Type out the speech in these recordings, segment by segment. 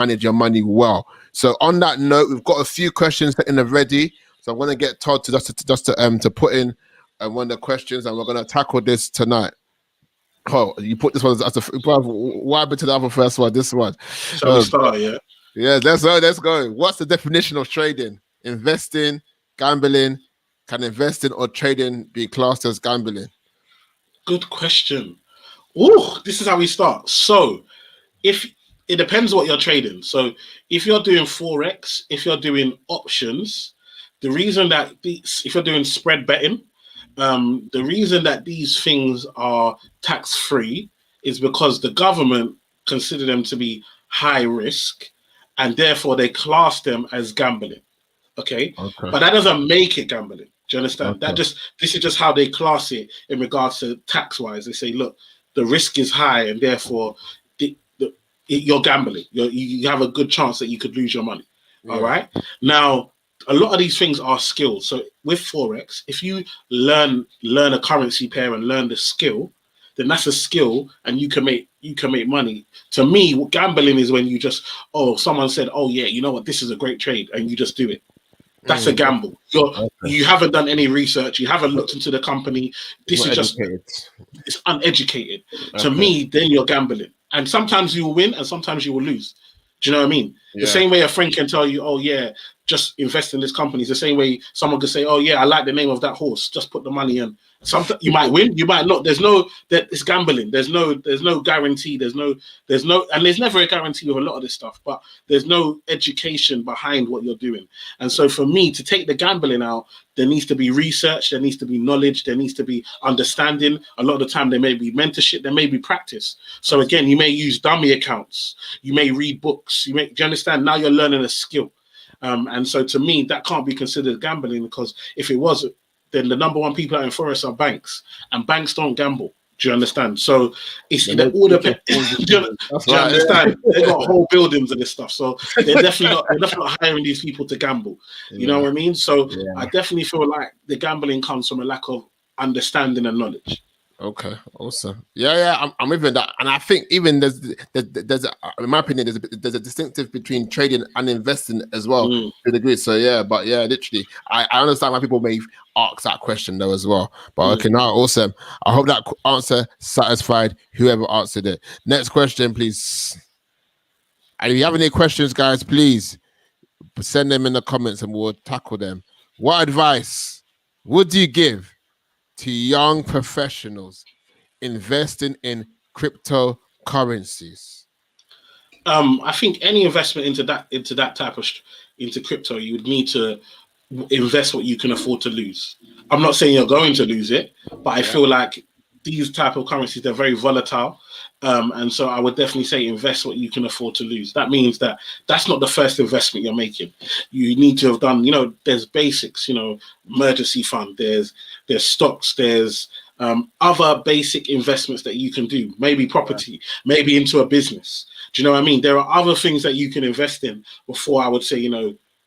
manage your money well. So on that note, we've got a few questions in the ready. So I'm going to get Todd to put in one of the questions, and we're going to tackle this tonight. Oh, you put this one as a what happened to the other first one? This one. Shall we start? Yeah, let's go. What's the definition of trading? Investing, gambling. Can investing or trading be classed as gambling? Good question. Oh, this is how we start. So, if it depends what you're trading. So, if you're doing forex, if you're doing options, the reason that if you're doing spread betting, the reason that these things are tax-free is because the government consider them to be high risk, and therefore they class them as gambling. Okay. But that doesn't make it gambling. Do you understand? This is just how they class it in regards to tax-wise. They say, look, the risk is high, and therefore you're gambling. You have a good chance that you could lose your money. Yeah. All right. Now, a lot of these things are skills. So with forex, if you learn a currency pair and learn the skill, then that's a skill, and you can make money. To me, gambling is when you just someone said, oh yeah, you know what, this is a great trade, and you just do it. That's a gamble. You haven't done any research. You haven't looked into the company. This is it's uneducated. To me, then you're gambling. And sometimes you will win and sometimes you will lose. Do you know what I mean? Yeah. The same way a friend can tell you, oh yeah, just invest in this company. It's the same way someone could say, oh yeah, I like the name of that horse. Just put the money in. Sometimes you might win, you might not. It's gambling. There's no guarantee. There's never a guarantee with a lot of this stuff, but there's no education behind what you're doing. And so for me to take the gambling out, there needs to be research, there needs to be knowledge, there needs to be understanding. A lot of the time there may be mentorship, there may be practice. So again, you may use dummy accounts, you may read books, do you understand? Now you're learning a skill. And so to me, that can't be considered gambling, because if it was, then the number one people out in forex are banks, and banks don't gamble. Do you understand? So it's all depends. Do you understand? They got whole buildings and this stuff, so they're definitely not hiring these people to gamble. You know what I mean? So I definitely feel like the gambling comes from a lack of understanding and knowledge. Okay, awesome. I'm with that, and I think even there's in my opinion there's a distinctive between trading and investing as well to a degree. So literally, I understand why people may ask that question though as well. But okay, now awesome. I hope that answer satisfied whoever answered it. Next question, please. And if you have any questions, guys, please send them in the comments and we'll tackle them. What advice would you give to young professionals investing in cryptocurrencies? I think any investment into crypto, you would need to invest what you can afford to lose. I'm not saying you're going to lose it, but I feel like these type of currencies, they're very volatile. And so I would definitely say invest what you can afford to lose. That means that that's not the first investment you're making. You need to have done, there's basics, emergency fund, there's stocks, there's other basic investments that you can do, maybe property, maybe into a business. Do you know what I mean? There are other things that you can invest in before I would say,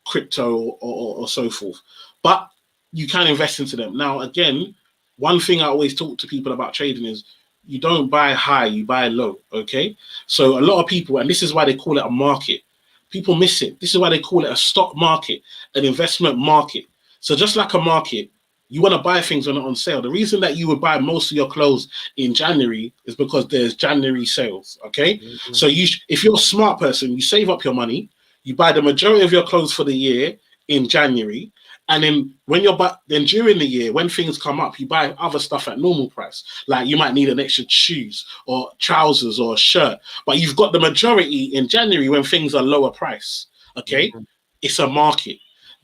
crypto or so forth. But you can invest into them. Now, again, one thing I always talk to people about trading is you don't buy high, you buy low, okay? So a lot of people, and this is why they call it a market, people miss it. This is why they call it a stock market, an investment market. So just like a market, you want to buy things when they're on sale. The reason that you would buy most of your clothes in January is because there's January sales, okay? So if you're a smart person, you save up your money, you buy the majority of your clothes for the year in January, and then then during the year, when things come up, you buy other stuff at normal price. Like you might need an extra shoes or trousers or a shirt, but you've got the majority in January when things are lower price. Okay, it's a market.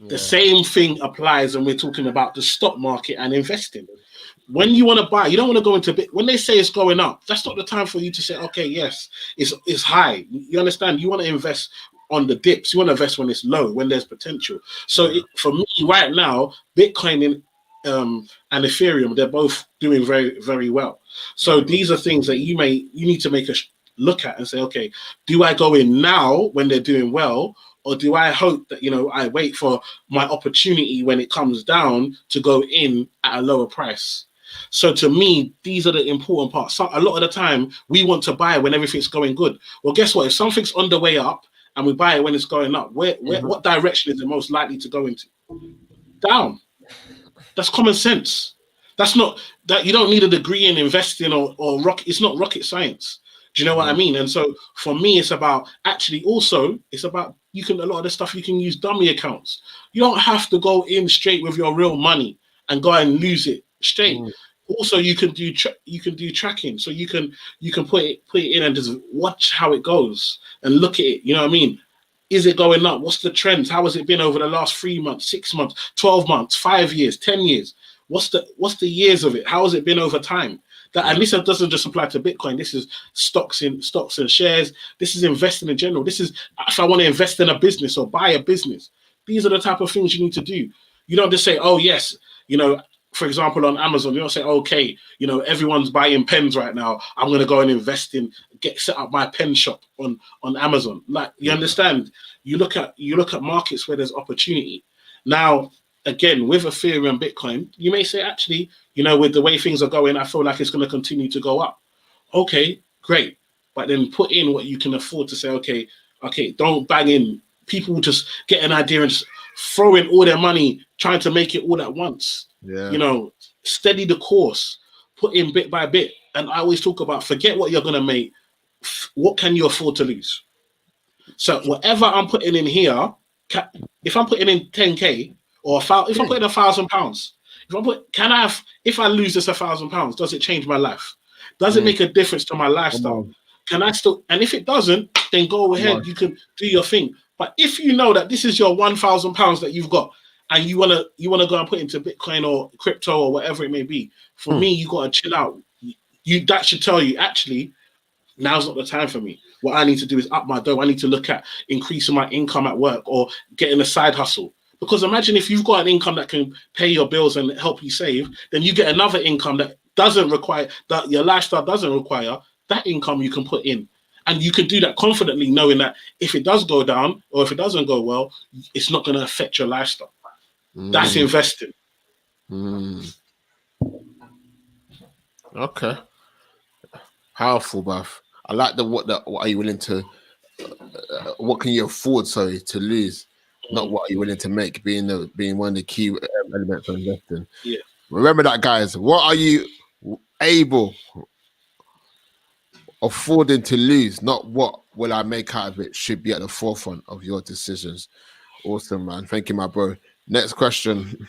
The same thing applies when we're talking about the stock market and investing. When you want to buy, you don't want to go into when they say it's going up. That's not the time for you to say, okay, yes, it's high. You understand? You want to invest on the dips. You want to invest when it's low, when there's potential. So for me right now, Bitcoin and Ethereum, they're both doing very, very well. So these are things that you need to make a look at and say, okay, do I go in now when they're doing well, or do I hope that I wait for my opportunity when it comes down to go in at a lower price? So to me, these are the important parts. So a lot of the time, we want to buy when everything's going good. Well, guess what? If something's on the way up and we buy it when it's going up, what direction is it most likely to go into? Down. That's common sense. That's not that you don't need a degree in investing or it's not rocket science. Do you know what I mean? And so for me, it's about actually also it's about a lot of the stuff you can use dummy accounts. You don't have to go in straight with your real money and go and lose it straight. Also, you can do tracking, so you can put it in and just watch how it goes and look at it. You know what I mean? Is it going up? What's the trends? How has it been over the last 3 months, 6 months, 12 months, 5 years, 10 years? What's the years of it? How has it been over time? And this doesn't just apply to Bitcoin. This is stocks and shares. This is investing in general. This is if I want to invest in a business or buy a business. These are the type of things you need to do. You don't just say, oh yes, for example, on Amazon, you don't say, okay, everyone's buying pens right now. I'm going to go and set up my pen shop on Amazon. Like, you understand? You look at markets where there's opportunity. Now, again, with Ethereum and Bitcoin, you may say, actually, with the way things are going, I feel like it's going to continue to go up. Okay, great. But then put in what you can afford to say, okay, don't bang in. People just get an idea and just throw in all their money, trying to make it all at once. Yeah. Steady the course, put in bit by bit. And I always talk about forget what you're going to make. What can you afford to lose? So whatever I'm putting in here, if I'm putting in 10K or if I'm putting £1,000, if I lose this £1,000, does it change my life? Does it make a difference to my lifestyle? Can I still? And if it doesn't, then go ahead. You can do your thing. But if you know that this is your £1,000 that you've got, and you wanna go and put into Bitcoin or crypto or whatever it may be, for me, you gotta chill out. That should tell you actually, now's not the time for me. What I need to do is up my dough. I need to look at increasing my income at work or getting a side hustle. Because imagine if you've got an income that can pay your bills and help you save, then you get another income that your lifestyle doesn't require. That income you can put in. And you can do that confidently, knowing that if it does go down or if it doesn't go well, it's not going to affect your lifestyle. That's investing. Okay. Powerful, bruv. I like what are you willing to, what can you afford, to lose? Not what are you willing to make, being one of the key elements of investing. Yeah. Remember that, guys. What are you able, affording to lose? Not what will I make out of it should be at the forefront of your decisions. Awesome, man. Thank you, my bro. Next question.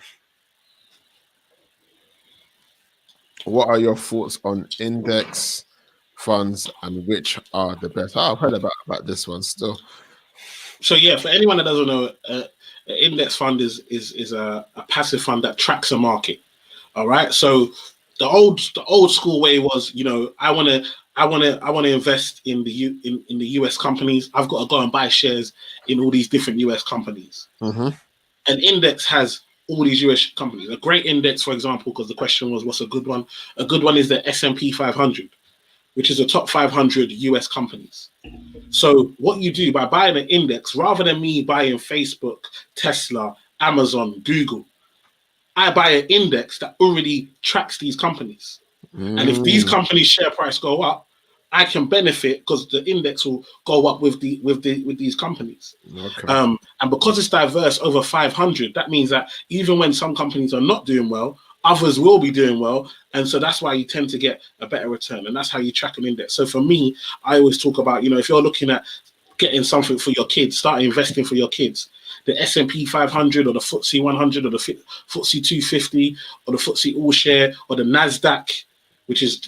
What are your thoughts on index funds and which are the best? I've heard about this one still. So yeah, for anyone that doesn't know, an index fund is a passive fund that tracks a market. All right. So the old school way was, I want to invest in the US companies. I've got to go and buy shares in all these different US companies. An index has all these US companies. A great index, for example, because the question was, what's a good one? A good one is the S&P 500, which is the top 500 US companies. So what you do by buying an index, rather than me buying Facebook, Tesla, Amazon, Google, I buy an index that already tracks these companies. And if these companies' share price go up, I can benefit because the index will go up with these companies. Okay. And because it's diverse over 500, that means that even when some companies are not doing well, others will be doing well. And so that's why you tend to get a better return. And that's how you track an index. So for me, I always talk about, if you're looking at getting something for your kids, start investing for your kids. The S&P 500 or the FTSE 100 or the FTSE 250 or the FTSE All Share or the NASDAQ, which is,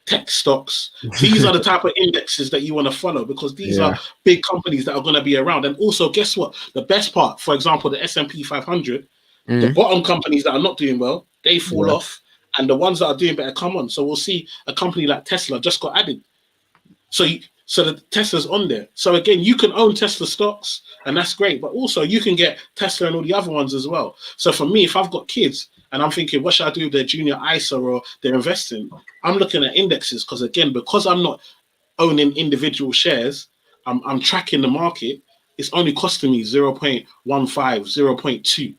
tech stocks. These are the type of indexes that you want to follow because these are big companies that are going to be around. And also, guess what? The best part, for example, the S&P 500, the bottom companies that are not doing well, they fall off. And the ones that are doing better come on. So we'll see a company like Tesla just got added. So the Tesla's on there. So again, you can own Tesla stocks and that's great. But also you can get Tesla and all the other ones as well. So for me, if I've got kids and I'm thinking, what should I do with their junior ISA or they're investing? I'm looking at indexes because I'm not owning individual shares, I'm tracking the market. It's only costing me 0.15, 0.2.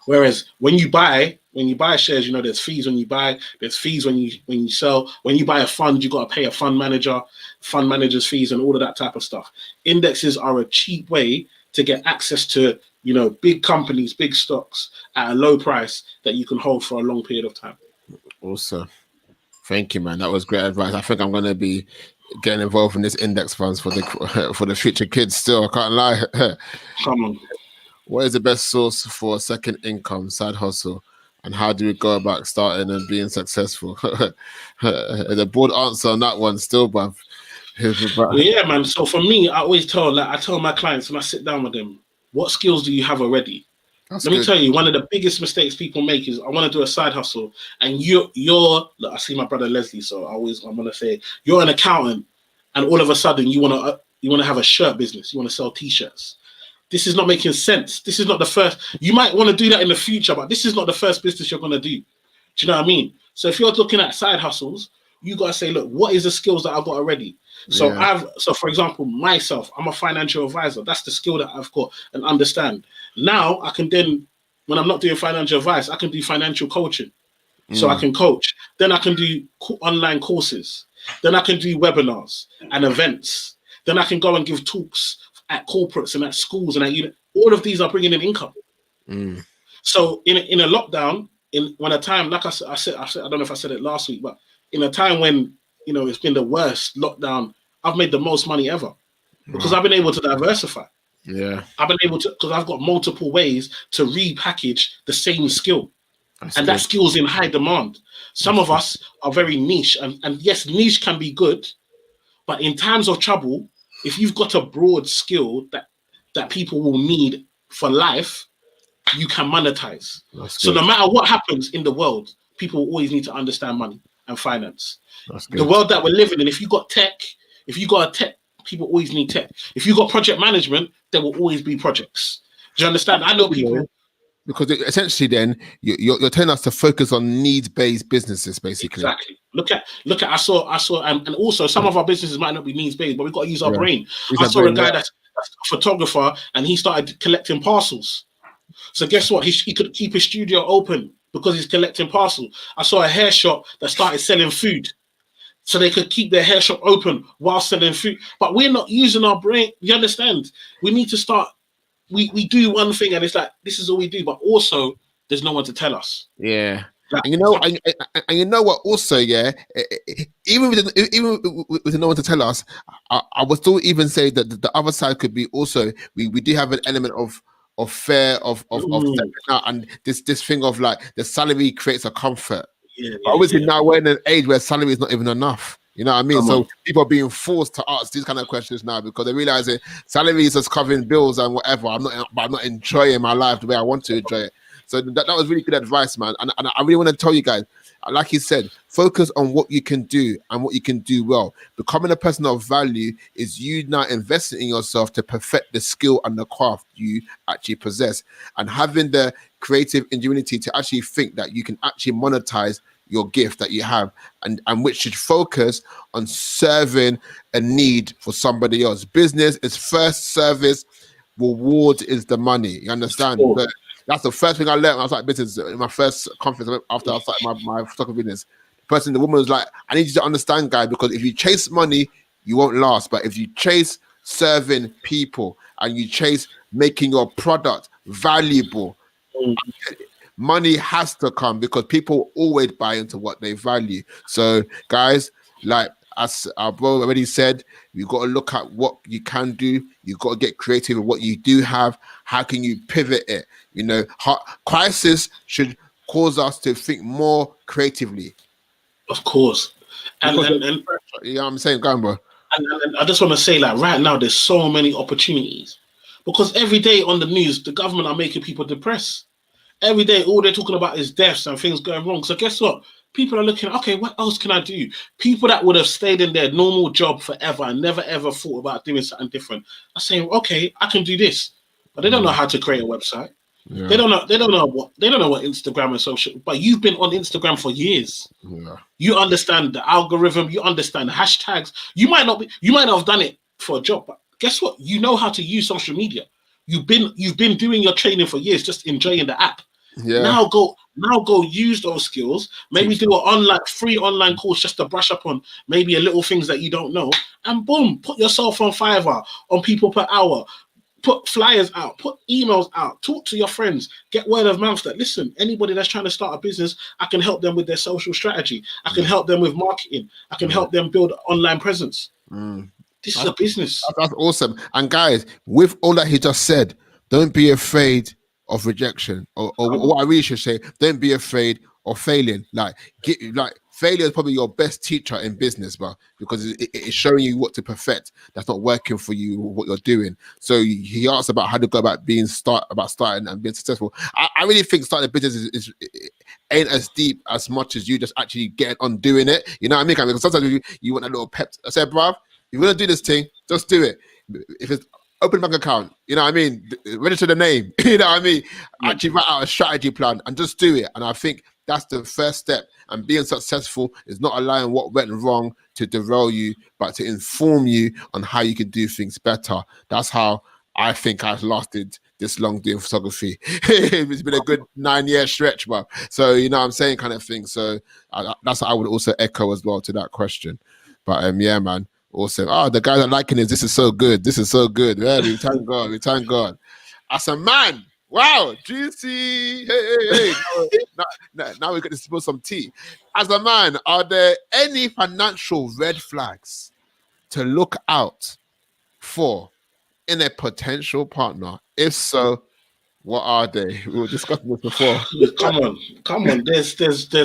Whereas when you buy when you buy shares, you know, there's fees when you buy, there's fees when you sell. When you buy a fund, you got to pay a fund manager's fees, and all of that type of stuff. Indexes are a cheap way to get access to, you know, big companies, big stocks at a low price that you can hold for a long period of time. Awesome. Thank you, man. That was great advice. I think I'm going to be getting involved in this index funds for the future kids still. I can't lie. Come on. What is the best source for a second income, side hustle? And how do we go about starting and being successful? The broad answer on that one still, bruv. Well, yeah, man. So for me, I always tell my clients when I sit down with them, what skills do you have already? Let me tell you, one of the biggest mistakes people make is I want to do a side hustle, and you're look, I see my brother Leslie, so I'm gonna say you're an accountant, and all of a sudden you wanna have a shirt business, you want to sell t-shirts. This is not making sense. This is not the first. You might want to do that in the future, but this is not the first business you're gonna do. Do you know what I mean? So if you're looking at side hustles, you gotta say, look, what is the skills that I've got already? So for example, myself, I'm a financial advisor. That's the skill that I've got and understand. Now I can then, when I'm not doing financial advice, I can do financial coaching. So I can coach. Then I can do online courses. Then I can do webinars and events. Then I can go and give talks at corporates and at schools, and all of these are bringing in income. So in a lockdown, when a time, like I said, I don't know if I said it last week, but in a time when, you know, it's been the worst lockdown, I've made the most money ever because I've been able to diversify. Yeah, I've been able to, because I've got multiple ways to repackage the same skill. That skill's in high demand. Some of us are very niche, and yes, niche can be good, but in times of trouble, if you've got a broad skill that people will need for life, you can monetize. So no matter what happens in the world, people always need to understand money and finance. The world that we're living in, if you got tech, people always need tech. If you got project management, there will always be projects. Do you understand? I know people. Because essentially, then you're telling us to focus on needs-based businesses, basically. Exactly. Look at. I saw, and also some of our businesses might not be needs-based, but we've got to use our brain. I saw a guy that's a photographer, and he started collecting parcels. So guess what? He could keep his studio open because he's collecting parcels. I saw a hair shop that started selling food, so they could keep their hair shop open while selling food. But we're not using our brain. You understand? We need to start. We do one thing, and it's like this is all we do. But also, there's no one to tell us. Yeah. And you know what? Also, yeah, even with no one to tell us, I would still even say that the other side could be also we do have an element of fear of stepping out, and this thing of like the salary creates a comfort. But obviously now we're in an age where salary is not even enough. You know what I mean? So people are being forced to ask these kind of questions now because they realize that salary is just covering bills and whatever. I'm not enjoying my life the way I want to enjoy it. So that was really good advice, man. And I really want to tell you guys, like you said, focus on what you can do and what you can do well. Becoming a person of value is you now investing in yourself to perfect the skill and the craft you actually possess, and having the creative ingenuity to actually think that you can actually monetize your gift that you have, and which should focus on serving a need for somebody else. Business is first, service, reward is the money. You understand? So that's the first thing I learned when I started business. In my first conference after I started my photography business, the woman was like, I need you to understand, guy, because if you chase money, you won't last. But if you chase serving people and you chase making your product valuable, money has to come, because people always buy into what they value. So, guys, like as our bro already said, you've got to look at what you can do. You've got to get creative with what you do have. How can you pivot it? You know, crisis should cause us to think more creatively. Of course. And you know what I'm saying? Go on, bro. And I just want to say, like, right now, there's so many opportunities. Because every day on the news, the government are making people depressed. Every day, all they're talking about is deaths and things going wrong. So guess what? People are looking, okay, what else can I do? People that would have stayed in their normal job forever and never, ever thought about doing something different are saying, okay, I can do this. But they don't know how to create a website. Yeah. They don't know what Instagram and social, but you've been on Instagram for years. Yeah. You understand the algorithm, you understand hashtags. You might not have done it for a job, but guess what? You know how to use social media. You've been doing your training for years, just enjoying the app. Yeah. Now Now go use those skills. Maybe do an free online course just to brush up on maybe a little things that you don't know. And boom, put yourself on Fiverr, on people per hour. Put flyers out, put emails out, talk to your friends, get word of mouth that, listen, anybody that's trying to start a business, I can help them with their social strategy. I can help them with marketing. I can help them build online presence. This is a business. That's awesome. And guys, with all that he just said, don't be afraid of rejection. Or what I really should say, don't be afraid of failing. Failure is probably your best teacher in business, bro, because it's showing you what to perfect that's not working for you, what you're doing. So he asked about how to go about starting and being successful. I really think starting a business is ain't as deep as much as you just actually getting on doing it. You know what I mean? Because sometimes you want a little pep. I said, bruv, you're gonna do this thing, just do it. If it's open bank account, you know what I mean? Register the name, you know what I mean? Actually write out a strategy plan and just do it. And I think that's the first step. And being successful is not allowing what went wrong to derail you, but to inform you on how you can do things better. That's how I think I've lasted this long doing photography. It's been a good 9-year stretch, bro. So, you know what I'm saying, kind of thing. So that's what I would also echo as well to that question. But yeah, man. Awesome. Oh, the guys are liking this. This is so good. This is so good. Yeah, we thank God. We thank God. As a man, wow, juicy. Hey. Now we got to spill some tea. As a man, are there any financial red flags to look out for in a potential partner? If so, what are they? We were discussing this before. Come on. There's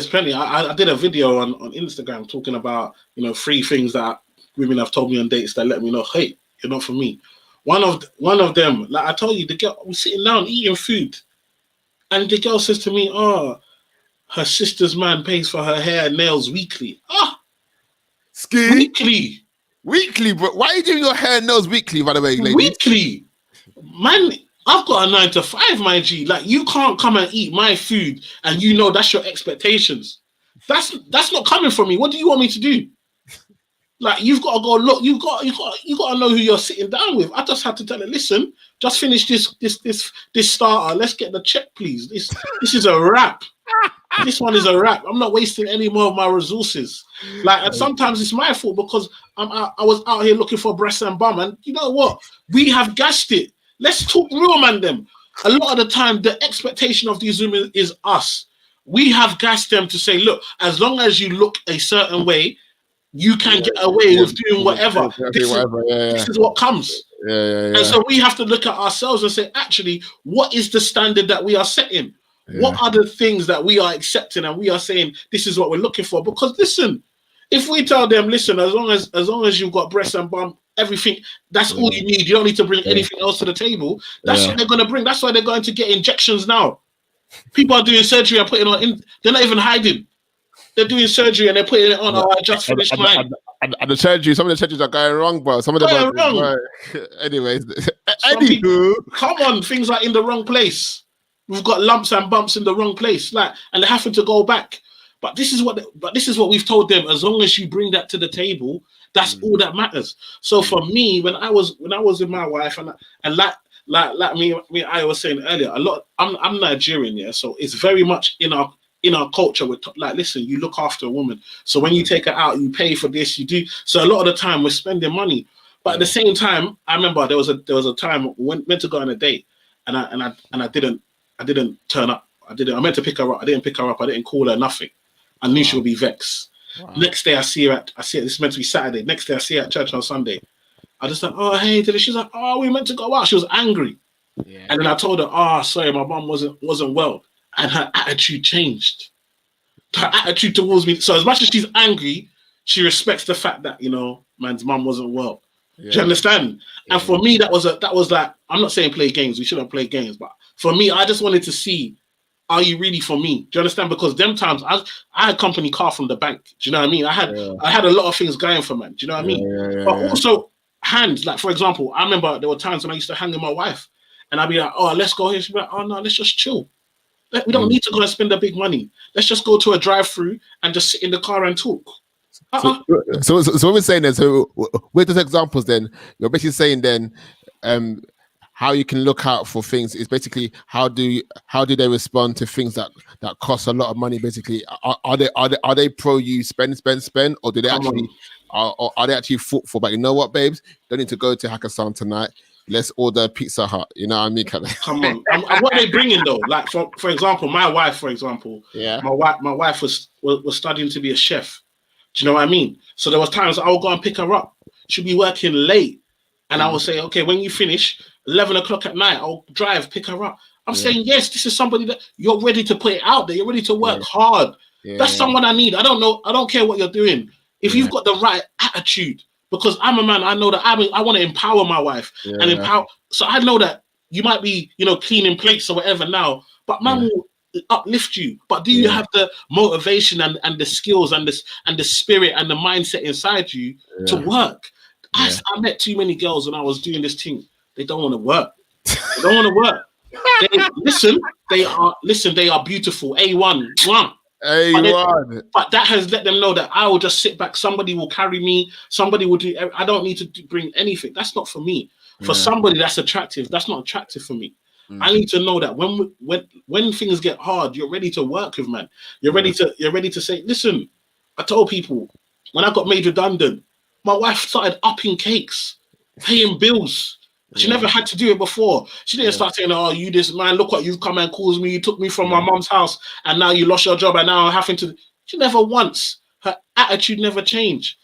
plenty. I did a video on Instagram talking about 3 things that women have told me on dates that let me know, hey, you're not for me. One of them, like I told you, the girl was sitting down eating food, and the girl says to me, "Oh, her sister's man pays for her hair and nails weekly." Weekly, bro. Why are you doing your hair and nails weekly, by the way, ladies? Weekly, man. I've got a 9 to 5, my G. Like, you can't come and eat my food, and that's your expectations. That's not coming from me. What do you want me to do? Like, you've got to go look. You got to know who you're sitting down with. I just had to tell her, listen, just finish this starter. Let's get the check, please. This is a wrap. This one is a wrap. I'm not wasting any more of my resources. Like, and sometimes it's my fault because I was out here looking for breast and bum, and you know what? We have gassed it. Let's talk real, man. Them. A lot of the time, the expectation of these women is us. We have gassed them to say, look, as long as you look a certain way, you can get away with doing whatever. This is what comes. And so we have to look at ourselves and say, actually, what is the standard that we are setting? What are the things that we are accepting and we are saying this is what we're looking for? Because listen, if we tell them, listen, as long as you've got breast and bum, everything, that's all you need. You don't need to bring anything else to the table. That's what they're going to bring. That's why they're going to get injections now. People are doing surgery and putting on. They're not even hiding. They're doing surgery and they're putting it on. I just finished mine. And the surgery, some of the surgeries are going wrong, bro. Some of them are wrong. Anyways, anywho, come on, things are in the wrong place. We've got lumps and bumps in the wrong place, and they're having to go back. But this is what we've told them. As long as you bring that to the table, that's all that matters. So for me, when I was with my wife, and like me, I was saying earlier, I'm Nigerian, yeah. So it's very much in our culture, with listen, you look after a woman. So when you take her out, you pay for this, you do. So a lot of the time we're spending money. But at the same time, I remember there was a time when meant to go on a date, and I didn't turn up. I meant to pick her up. I didn't pick her up. I didn't call her. Nothing. I knew she would be vexed. Wow. Next day I see her. This is meant to be Saturday. Next day I see her at church on Sunday. I just like, oh hey, she's like, oh, we meant to go out. She was angry, and then I told her, sorry, my mum wasn't well. And her attitude changed. Her attitude towards me. So as much as she's angry, she respects the fact that man's mum wasn't well. Do you understand? And for me, that was like, I'm not saying play games. We shouldn't play games, but for me, I just wanted to see, are you really for me? Do you understand? Because them times I had company car from the bank. Do you know what I mean? I had a lot of things going for man. Do you know what I mean? But also hands. Like for example, I remember there were times when I used to hang with my wife, and I'd be like, oh, let's go here. She'd be like, oh no, let's just chill. We don't need to go and spend the big money. Let's just go to a drive-through and just sit in the car and talk. So what we're saying then, so with those examples then, you're basically saying then, how you can look out for things is basically how do they respond to things that cost a lot of money? Basically, are they pro you spend, or do they are they actually thoughtful? But you know what, babes, don't need to go to Hakkasan tonight. Let's order Pizza Hut. You know what I mean? Come on. And what are they bringing though? Like for example, my wife, yeah, my wife was studying to be a chef. Do you know what I mean? So there was times I would go and pick her up. She'd be working late, and I would say, okay, when you finish, 11 o'clock at night, I'll drive, pick her up. I'm saying, yes, this is somebody that you're ready to put it out there. You're ready to work hard. That's someone I need. I don't know. I don't care what you're doing. If you've got the right attitude, because I'm a man, I know that I want to empower my wife and empower. So I know that you might be, cleaning plates or whatever now, but man will uplift you. But do you have the motivation and the skills and the spirit and the mindset inside you to work? I met too many girls when I was doing this thing. They don't want to work. They don't want to work. They are beautiful. A1. But that has let them know that I will just sit back. Somebody will carry me. Somebody will do. I don't need to bring anything. That's not for me. For somebody that's attractive, that's not attractive for me. I need to know that when things get hard, you're ready to work with, man. You're ready to say, listen. I told people when I got made redundant, my wife started upping cakes, paying bills. She never had to do it before. She didn't start saying, "Oh, you this man, look what you've come and caused me. You took me from my mom's house, and now you lost your job, and now I'm having to." She never once. Her attitude never changed.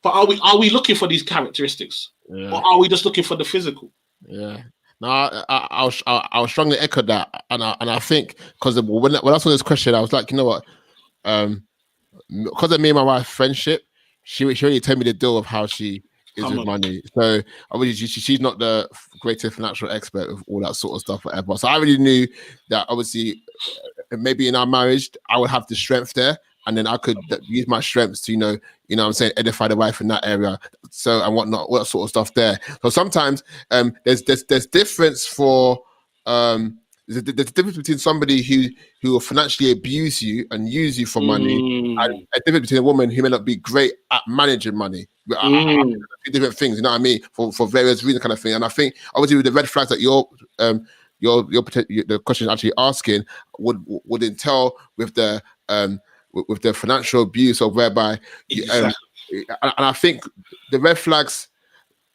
But are we looking for these characteristics, or are we just looking for the physical? Yeah. No, I'll strongly echo that, and I think because when I saw this question, I was like, you know what, because of me and my wife's friendship, she already told me the deal of how she is with money. So obviously she's not the greatest financial expert of all that sort of stuff, whatever. So I already knew that obviously maybe in our marriage I would have the strength there, and then I could use my strengths to you know what I'm saying, edify the wife in that area. So and whatnot, all that sort of stuff there. So sometimes there's difference for there's a difference between somebody who will financially abuse you and use you for money, and a difference between a woman who may not be great at managing money. Different things, you know what I mean, for various reasons, kind of thing. And I think obviously with the red flags that the question actually asking would entail with the financial abuse, or whereby and I think the red flags,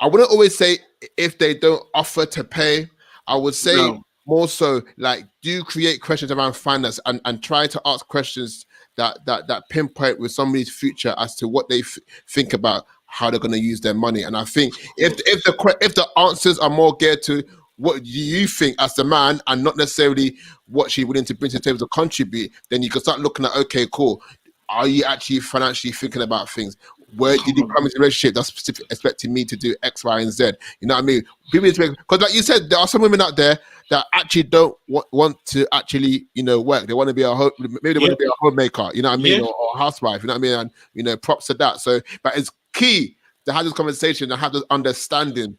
I wouldn't always say if they don't offer to pay. I would say more so like do create questions around finance and try to ask questions that pinpoint with somebody's future as to what they think about how they're going to use their money. And I think if the answers are more geared to what do you think as the man and not necessarily what she's willing to bring to the table to contribute, then you can start looking at, okay, cool, are you actually financially thinking about things? Where did you come into a relationship that's expecting me to do X, Y, and Z? You know what I mean? Because like you said, there are some women out there that actually don't want to actually, work. They want to be want to be a homemaker, you know what I mean, or a housewife, you know what I mean? And props to that. So, but it's key to have this conversation and have this understanding.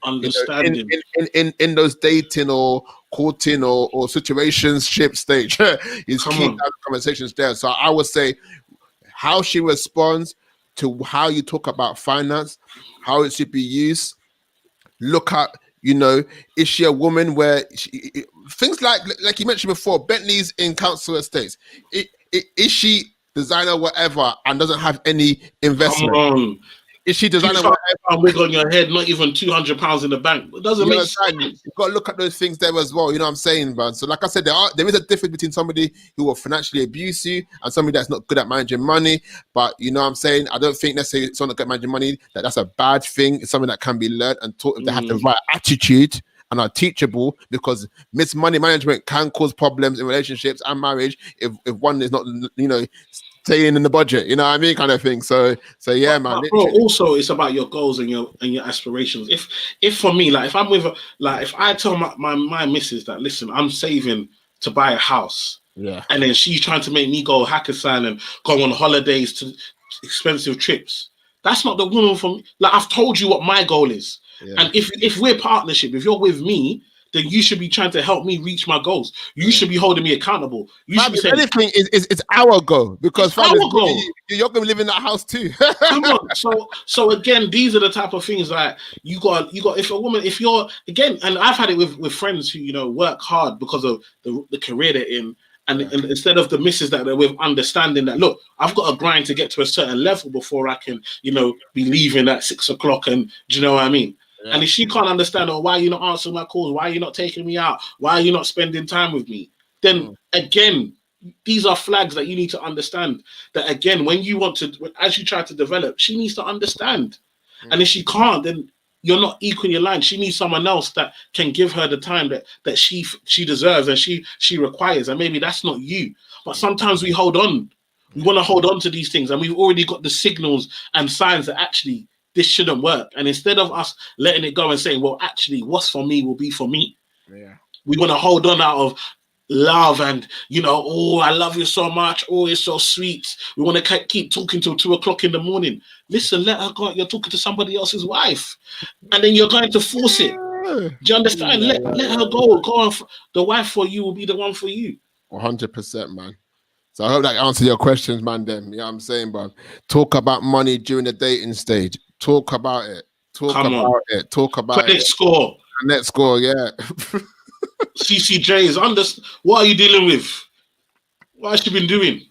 In those dating or courting or situationship stage. It's key to have conversations there. So I would say how she responds to how you talk about finance, how it should be used. Look at, is she a woman where things like you mentioned before, Bentley's in council estates. Is she designer whatever and doesn't have any investment? Come on. Is she designer whatever? A wig on your head, not even £200 in the bank. It doesn't make sense. You've got to look at those things there as well. You know what I'm saying, man? So like I said, there is a difference between somebody who will financially abuse you and somebody that's not good at managing money. But you know what I'm saying? I don't think necessarily someone not good at managing money, that's a bad thing. It's something that can be learned and taught if they have the right attitude and are teachable, because money management can cause problems in relationships and marriage if one is not, staying in the budget, you know what I mean, kind of thing. So yeah, man. Bro, also it's about your goals and your aspirations. If for me, like if I'm with if I tell my missus that, listen, I'm saving to buy a house, and then she's trying to make me go Hakkasan and go on holidays to expensive trips, that's not the woman for me. Like I've told you what my goal is. And if we're partnership, if you're with me, then you should be trying to help me reach my goals. You should be holding me accountable. You should be saying anything is our goal, because our goal. You're gonna live in that house too. Come on. So again, these are the type of things that you got. If you're again, and I've had it with friends who, you know, work hard because of the career they're in. And instead of the misses that they're with, understanding that, look, I've got to grind to get to a certain level before I can, you know, be leaving at 6 o'clock. And do you know what I mean? Yeah. And if she can't understand, why are you not answering my calls? Why are you not taking me out? Why are you not spending time with me? Then again, these are flags that you need to understand. That again, when you want to, as you try to develop, she needs to understand. And if she can't, then you're not equally aligned. She needs someone else that can give her the time that she deserves and she requires. And maybe that's not you. But sometimes we hold on. We want to hold on to these things, and we've already got the signals and signs that actually this shouldn't work. And instead of us letting it go and saying, well, actually, what's for me will be for me. Yeah. We want to hold on out of love and, you know, oh, I love you so much. Oh, it's so sweet. We want to keep talking till 2 o'clock in the morning. Listen, let her go. You're talking to somebody else's wife, and then you're going to force it. Do you understand? Let her go. Go on. The wife for you will be the one for you. 100%, man. So I hope that answers your questions, man. Then, you know what I'm saying, bro? Talk about money during the dating stage. Talk about it. Talk about it. Credit score. Net score, yeah. CCJs, what are you dealing with? What has she been doing?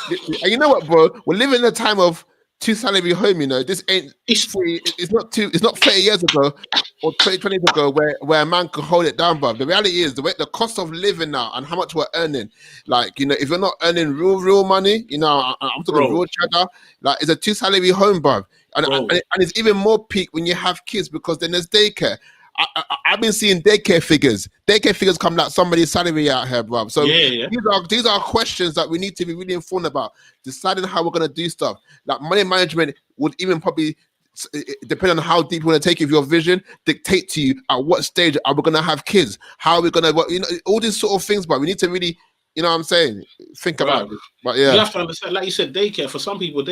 And you know what, bro? We're living in a time of two salary home. You know, this ain't. It's not 30 years ago or 20 years ago where a man could hold it down, bro. The reality is the cost of living now and how much we're earning. Like, you know, if you're not earning real money, you know, I'm talking real cheddar. Like, it's a two salary home, bro. And it's even more peak when you have kids, because then there's daycare. I've been seeing daycare figures come like somebody's salary out here, bro. So these are questions that we need to be really informed about, deciding how we're going to do stuff. Like money management would even probably, depending on how deep you want to take it, your vision, dictate to you at what stage are we going to have kids, how are we going to, you know, all these sort of things, but we need to really, you know what I'm saying, think about it. But yeah, you have to understand, like you said, daycare, for some people,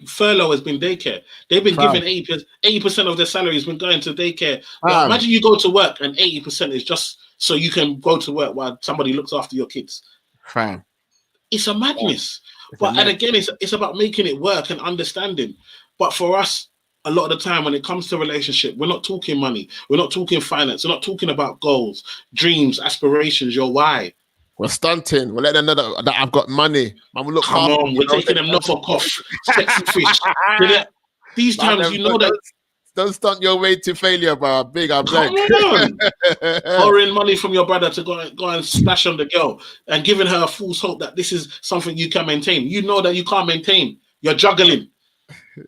furlough has been daycare. They've been given 80% of their salary has been going to daycare. Like, imagine you go to work and 80% is just so you can go to work while somebody looks after your kids. It's a madness. And again, it's about making it work and understanding. But for us, a lot of the time when it comes to relationship, we're not talking money, we're not talking finance, we're not talking about goals, dreams, aspirations, your why. We're stunting. We're letting them know that I've got money. Man, we'll look Come on, we're taking them knock off, sexy fish. These times, you know that. Don't stunt your way to failure, bro. Big, I'm Come on. Borrowing money from your brother to go and splash on the girl and giving her a false hope that this is something you can maintain. You know that you can't maintain. You're juggling.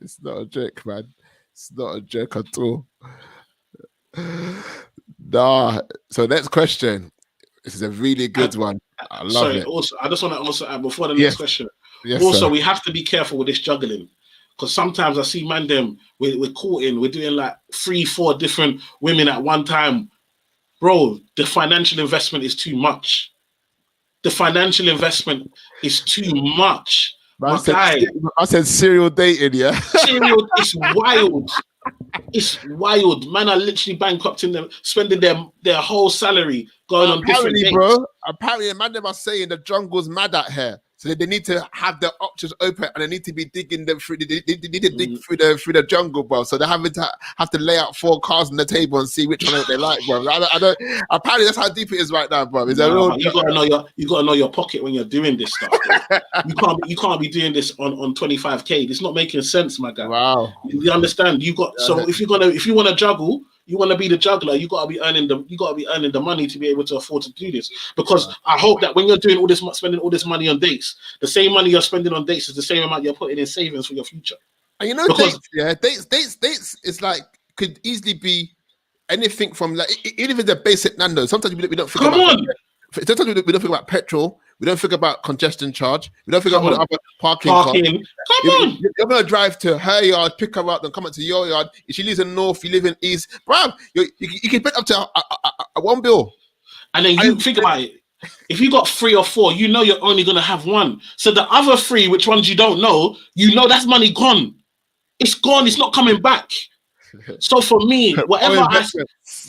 It's not a joke, man. It's not a joke at all. Nah. So next question. This is a really good one. I love it. Also, I just want to also add before the next question. Also, we have to be careful with this juggling, because sometimes I see them, we're courting, we're doing like 3-4 different women at one time. Bro, the financial investment is too much. The financial investment is too much. I said serial dating, yeah. Serial, it's wild. It's wild. Man are literally bankrupting them, spending their whole salary going on different dates. Bro, apparently the man them are saying the jungle's mad at her. So they need to have their options open, and they need to be digging them through. They need to dig through the jungle, bro. So they're having to have to lay out 4 cards on the table and see which one they like, bro. I don't. Apparently, that's how deep it is right now, bro. You gotta know your pocket when you're doing this stuff. You can't be doing this on 25K. It's not making sense, my guy. Wow. You understand? So if you want to juggle. You want to be the juggler. You got to be earning the money to be able to afford to do this. Because I hope that when you're doing all this, spending all this money on dates, the same money you're spending on dates is the same amount you're putting in savings for your future. And you know, dates is like could easily be anything from like even if it's a basic Nando. Sometimes we don't think Sometimes we don't think about petrol. We don't think about congestion charge. We don't think about all the other parking. Come on. You're going to drive to her yard, pick her up, then come up to your yard. If she lives in north, you live in east. Bro, you can put up to a 1 bill. And then you think about it. If you got 3 or 4, you know you're only going to have 1. So the other 3, which ones you don't know, you know that's money gone. It's gone. It's not coming back. So for me, whatever Oh,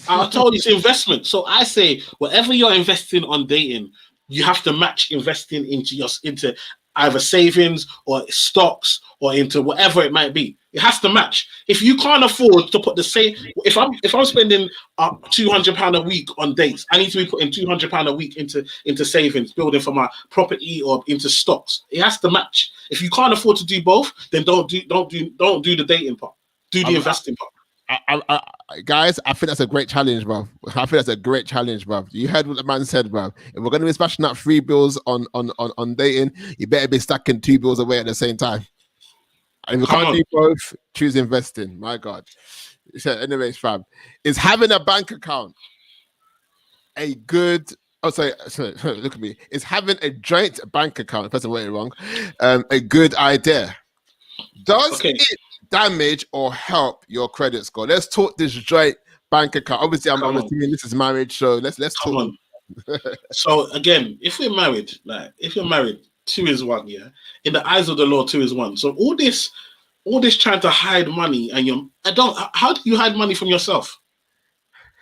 I told you it's investment. So I say whatever you're investing on dating, you have to match investing into either savings or stocks or into whatever it might be. It has to match. If you can't afford to put the same, if I'm spending £200 a week on dates, I need to be putting £200 a week into savings, building for my property or into stocks. It has to match. If you can't afford to do both, then don't do the dating part. Do the investing part. Guys, I think that's a great challenge, bro. I think that's a great challenge, bro. You heard what the man said, bro. If we're gonna be smashing out 3 bills on dating, you better be stacking 2 bills away at the same time. And if you can't do both, choose investing. My God. So, anyways, fam, is having a bank account a good? Oh, sorry, look at me. Is having a joint bank account? Person wrote it wrong. A good idea. Does it damage or help your credit score? Let's talk this joint bank account. Obviously, I'm assuming this is marriage, so let's talk. On. So again, if we're married, if you're married, 2 is 1, yeah. In the eyes of the law, 2 is 1. So all this trying to hide money, and how do you hide money from yourself?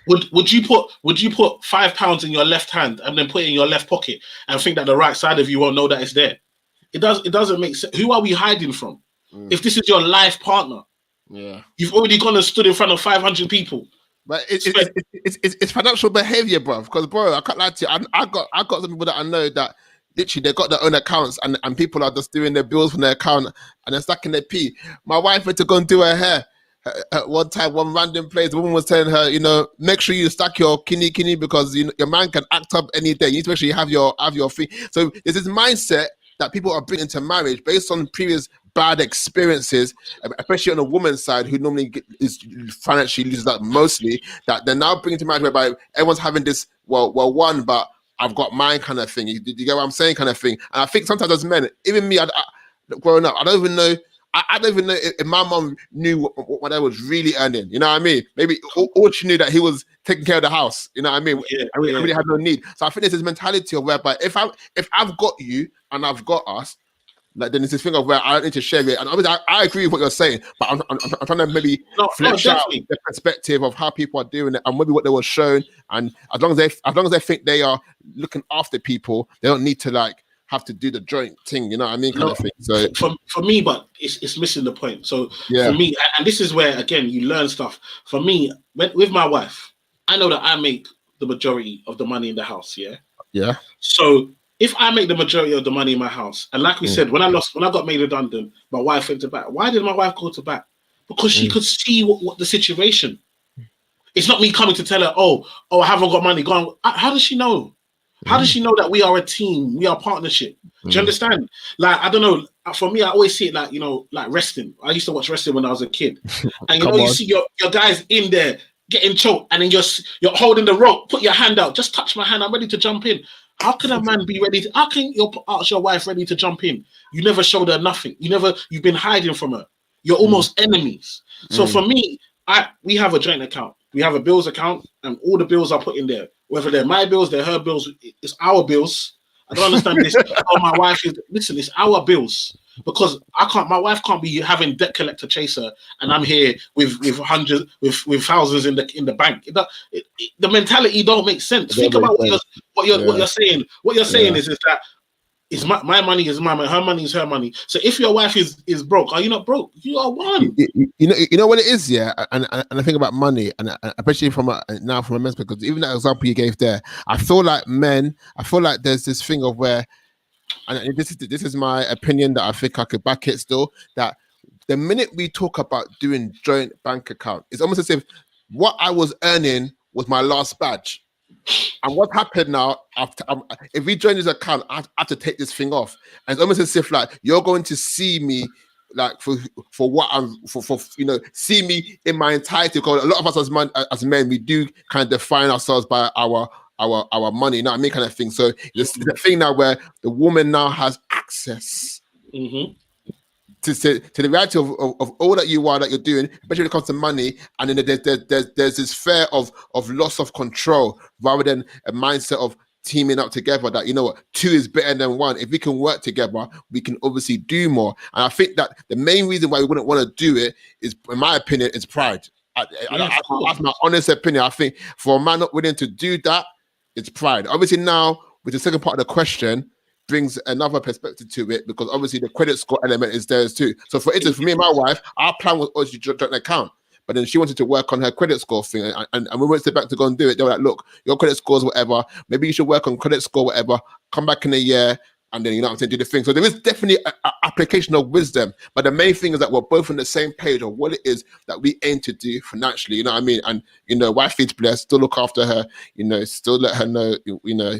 Would you put £5 in your left hand and then put it in your left pocket and think that the right side of you won't know that it's there? It doesn't make sense. Who are we hiding from? If this is your life partner, you've already gone and stood in front of 500 people. But it's financial behavior, bro. Because, bro, I can't lie to you. I got some people that I know that literally they got their own accounts and people are just doing their bills from their account and they're stacking their pee. My wife went to go and do her hair. At one time, one random place, the woman was telling her, make sure you stack your kidney because your man can act up any day. You need to make sure you have your fee. So there's this mindset that people are bringing into marriage based on previous bad experiences, especially on a woman's side who normally is financially loses that mostly, that they're now bringing to marriage whereby everyone's having this, one, but I've got mine kind of thing. You get what I'm saying kind of thing. And I think sometimes as men, even me, growing up, I don't even know if my mom knew what I was really earning. You know what I mean? Maybe all she knew that he was taking care of the house. You know what I mean? I really had no need. So I think there's this mentality of whereby if I've got you and I've got us, like then it's this thing of where I don't need to share it. And obviously I agree with what you're saying, but I'm trying to maybe flesh out the perspective of how people are doing it and maybe what they were shown. And as long as they think they are looking after people, they don't need to have to do the joint thing, you know what I mean, kind of thing. So for me, but it's missing the point. So for me, and this is where again you learn stuff. For me, with my wife, I know that I make the majority of the money in the house. Yeah. So if I make the majority of the money in my house, and like we said, when I got made redundant, my wife went to bat. Why did my wife go to bat? Because she could see what the situation. It's not me coming to tell her, oh, I haven't got money. Go on. How does she know? How does she know that we are a team? We are a partnership. Do you understand? I don't know. For me, I always see it like wrestling. I used to watch wrestling when I was a kid, and you see your guys in there getting choked, and then you're holding the rope. Put your hand out. Just touch my hand. I'm ready to jump in. How can a man be ready? How can you ask your wife ready to jump in? You never showed her nothing. You've been hiding from her. You're almost enemies. So for me, we have a joint account. We have a bills account, and all the bills are put in there. Whether they're my bills, they're her bills, it's our bills. I don't understand this. My wife listen, it's our bills. Because my wife can't be having debt collector chaser, and I'm here with hundreds, with thousands in the bank. The mentality don't make sense. Think about what you're saying. What you're saying is that it's my money is my money, her money is her money. So if your wife is broke, are you not broke? You are one. You know what it is, yeah. And I think about money, and especially from a men's perspective, because even that example you gave there, I feel like there's this thing of where, and this is my opinion that I think I could back it still, that the minute we talk about doing joint bank account, it's almost as if what I was earning was my last badge. And what happened now, after if we join this account, I have to take this thing off. And it's almost as if you're going to see me for what I'm for see me in my entirety. Because a lot of us as men, we do kind of define ourselves by our money, you know what I mean, kind of thing. So there's the thing now where the woman now has access to the reality of all that you're doing, especially when it comes to money. And then there's this fear of loss of control rather than a mindset of teaming up together, that you know what, 2 is better than 1. If we can work together, we can obviously do more. And I think that the main reason why we wouldn't want to do it is, in my opinion, is pride. That's my honest opinion. I think for a man not willing to do that, it's pride. Obviously, now with the second part of the question brings another perspective to it, because obviously the credit score element is there too. So for instance, for me and my wife, our plan was always to joint an account. But then she wanted to work on her credit score thing, and we went back to go and do it. They were like, "Look, your credit score is whatever. Maybe you should work on credit score, whatever. Come back in a year, and then you know what I'm saying, do the thing." So there is definitely an application of wisdom. But the main thing is that we're both on the same page of what it is that we aim to do financially. You know what I mean? And you know, wifey's blessed. Still look after her. You know, still let her know. You know,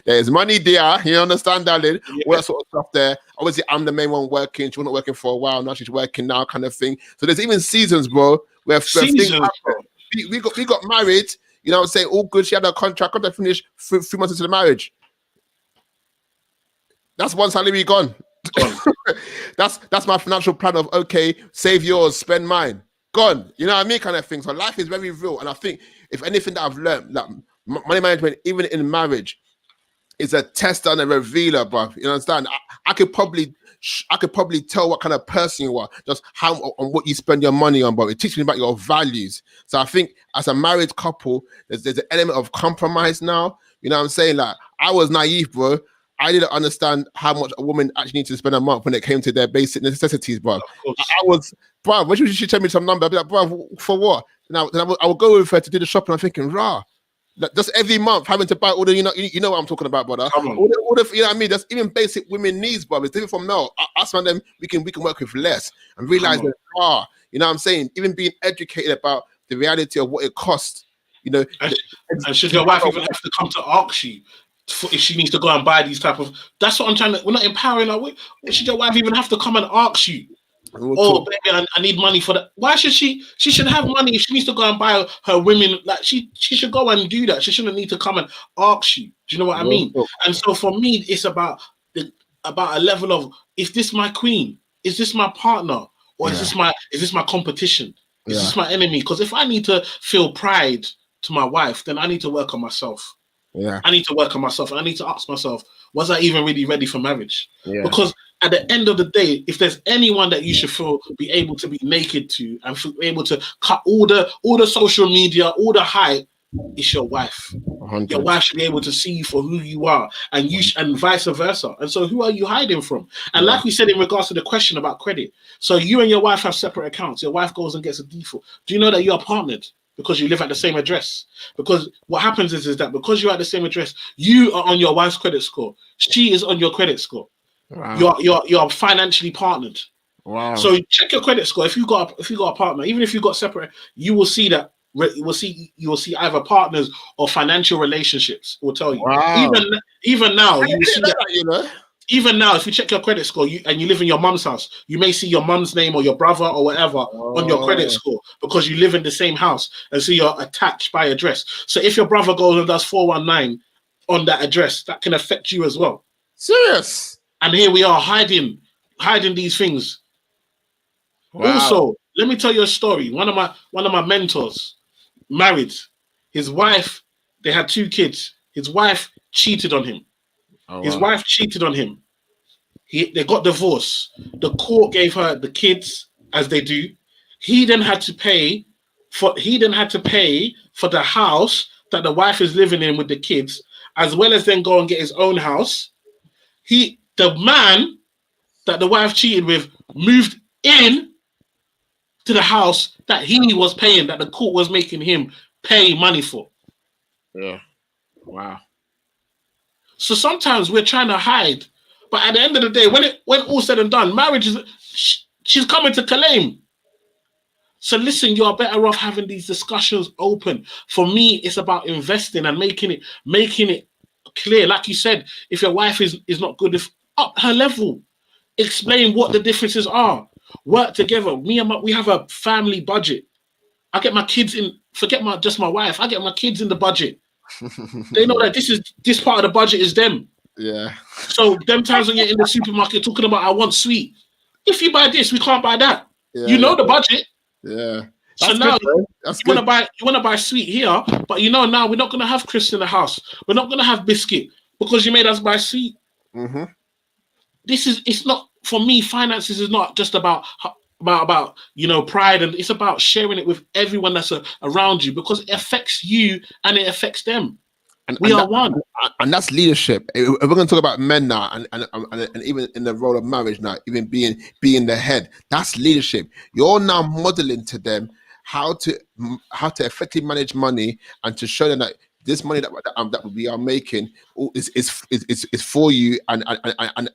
there's money there. You understand, darling? Yeah. All that sort of stuff there. Obviously, I'm the main one working. She wasn't working for a while. Now she's working now, kind of thing. So there's even seasons, bro, where things happen. We got married. You know what I'm saying? All good. She had her contract finished 3 months into the marriage. That's one salary gone. That's my financial plan of, okay, save yours, spend mine. Gone. You know what I mean? Kind of thing. So life is very real. And I think if anything that I've learned, like money management, even in marriage, is a tester and a revealer, bro. You understand? I could probably tell what kind of person you are, just how on what you spend your money on, bro. It teaches me about your values. So I think as a married couple, there's an element of compromise now. You know what I'm saying? Like, I was naive, bro. I didn't understand how much a woman actually needs to spend a month when it came to their basic necessities, bro. I was, bro, when she tell me some number, I'd be like, bro, for what? Then I would go with her to do the shopping. I'm thinking, rah. Like, just every month having to buy all the, you know what I'm talking about, brother. All the, you know what I mean? That's even basic women needs, brother. It's different from now. Us and them, we can work with less and realize that, you know what I'm saying? Even being educated about the reality of what it costs, you know. And should your wife even have to come to ask you if she needs to go and buy these type of, that's what I'm trying to, we're not empowering her. Should your wife even have to come and ask you? Oh, baby, I need money for that. Why should she should have money if she needs to go and buy her women? Like, she should go and do that. She shouldn't need to come and ask you. Do you know what I mean? And so for me, it's about a level of, is this my queen? Is this my partner? Or is this my competition? Is this my enemy? Because if I need to feel pride to my wife, then I need to work on myself. I need to work on myself. And I need to ask myself, was I even really ready for marriage? Because at the end of the day, if there's anyone that you should be able to be naked to and be able to cut all the social media, all the hype, it's your wife. 100. Your wife should be able to see you for who you are, and and vice versa. And so, who are you hiding from? And like we said in regards to the question about credit, so you and your wife have separate accounts. Your wife goes and gets a default. Do you know that you are partnered? Because you live at the same address. Because what happens is that because you're at the same address, you are on your wife's credit score. She is on your credit score. Wow. You're financially partnered. Wow. So check your credit score. If you got a partner, even if you got separate, you will see that you will see either partners or financial relationships. Will tell you. Wow. Even now, you will see that. You know. Even now, if you check your credit score and you live in your mum's house, you may see your mum's name or your brother or whatever on your credit score because you live in the same house, and so you're attached by address. So if your brother goes and does 419 on that address, that can affect you as well. Serious. And here we are hiding these things. Wow. Also, let me tell you a story. One of my mentors, married, his wife, they had 2 kids. His wife cheated on him. Oh, his wife cheated on him. They got divorced. The court gave her the kids, as they do. He then had to pay for the house that the wife is living in with the kids, as well as then go and get his own house. The man that the wife cheated with moved in to the house that he was paying, that the court was making him pay money for. Yeah. Wow. So sometimes we're trying to hide, but at the end of the day, when all said and done, marriage she's coming to claim. So listen, you are better off having these discussions open. For me, it's about investing and making it clear. Like you said, if your wife is not good, up her level, explain what the differences are. Work together. We have a family budget. I get my kids in. Forget just my wife. I get my kids in the budget. They know that this part of the budget is them. Yeah. So them times when you're in the supermarket talking about I want sweet. If you buy this, we can't buy that. Yeah, the budget. Yeah. So now you want to buy sweet here, but now we're not gonna have crisps in the house. We're not gonna have biscuit because you made us buy sweet. Mm-hmm. It's not, for me, finances is not just about about pride, and it's about sharing it with everyone that's around you, because it affects you and it affects them. We are one. And that's leadership. If we're going to talk about men now, and even in the role of marriage now, even being the head, that's leadership. You're now modeling to them how to effectively manage money, and to show them that this money that we are making is for you, and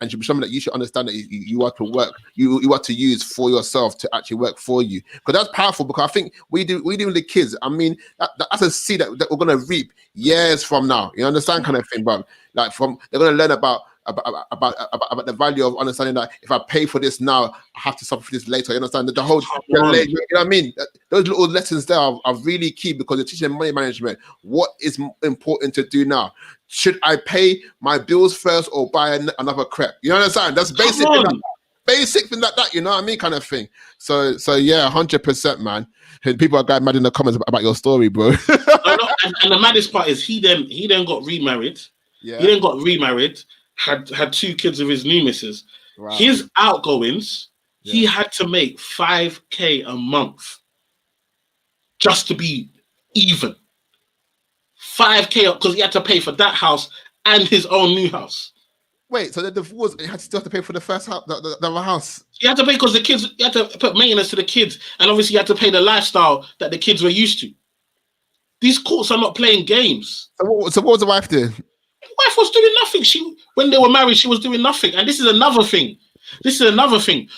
should be something that you should understand that you are to work, you are to use for yourself, to actually work for you. Because that's powerful. Because I think we do with the kids. I mean, that's a seed that we're going to reap years from now. You understand, kind of thing, bro. Like they're going to learn about the value of understanding that if I pay for this now, I have to suffer for this later. You understand that the whole, you know what I mean? Those little lessons there are really key, because they're teaching money management. What is important to do now? Should I pay my bills first or buy another crepe? You understand? That's basic. Basic thing like that, you know what I mean, kind of thing. So yeah, 100%, man. And people are going mad in the comments about your story, bro. And the maddest part is he then got remarried. Yeah. He then got remarried. Had 2 kids with his new missus. Wow. His outgoings, he had to make $5,000 a month just to be even. $5,000, because he had to pay for that house and his own new house. Wait, so the divorce, he had to still have to pay for the first house, the house? He had to pay because the kids, he had to put maintenance to the kids, and obviously he had to pay the lifestyle that the kids were used to. These courts are not playing games. So what was the wife doing? The wife was doing nothing. When they were married, she was doing nothing. And this is another thing.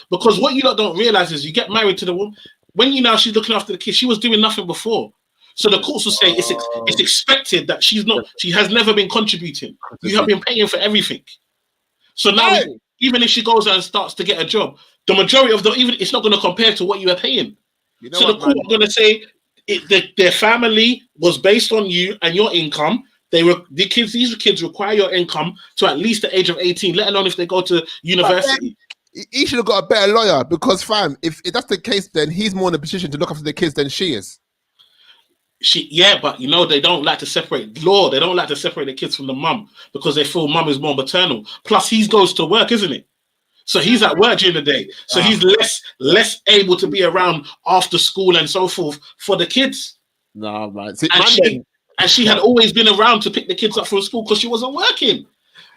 Because what you lot don't realize is you get married to the woman, when she's looking after the kids, she was doing nothing before. So the courts will say it's expected that she has never been contributing. You have been paying for everything. So now, even if she goes and starts to get a job, the majority of it's not going to compare to what you are paying. So the court are going to say their family was based on you and your income. These kids require your income to at least the age of 18, let alone if they go to university. He should have got a better lawyer, because, fam, if that's the case, then he's more in a position to look after the kids than she is. But they don't like to separate law. They don't like to separate the kids from the mum, because they feel mum is more maternal. Plus, he goes to work, isn't it? So he's at work during the day. So he's less able to be around after school and so forth for the kids. Nah, man. And she had always been around to pick the kids up from school because she wasn't working.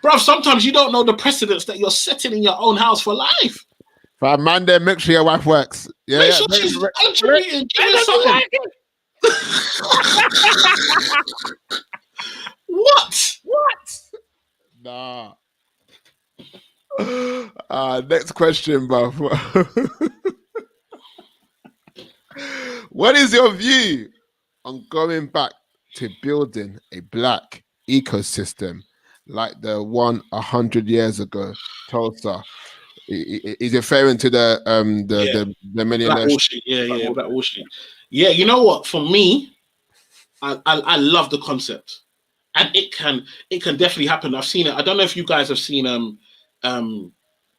Bruv, sometimes you don't know the precedents that you're setting in your own house for life. Fam, man, then make sure your wife works. Yeah, make sure she's contributing. What? Nah. Next question, bro. What is your view on going back to building a black ecosystem like the one 100 years ago, Tulsa? Is referring to the millionaire. Black Wall Street. Black Wall Street. Yeah, you know what? For me, I love the concept, and it can definitely happen. I've seen it. I don't know if you guys have seen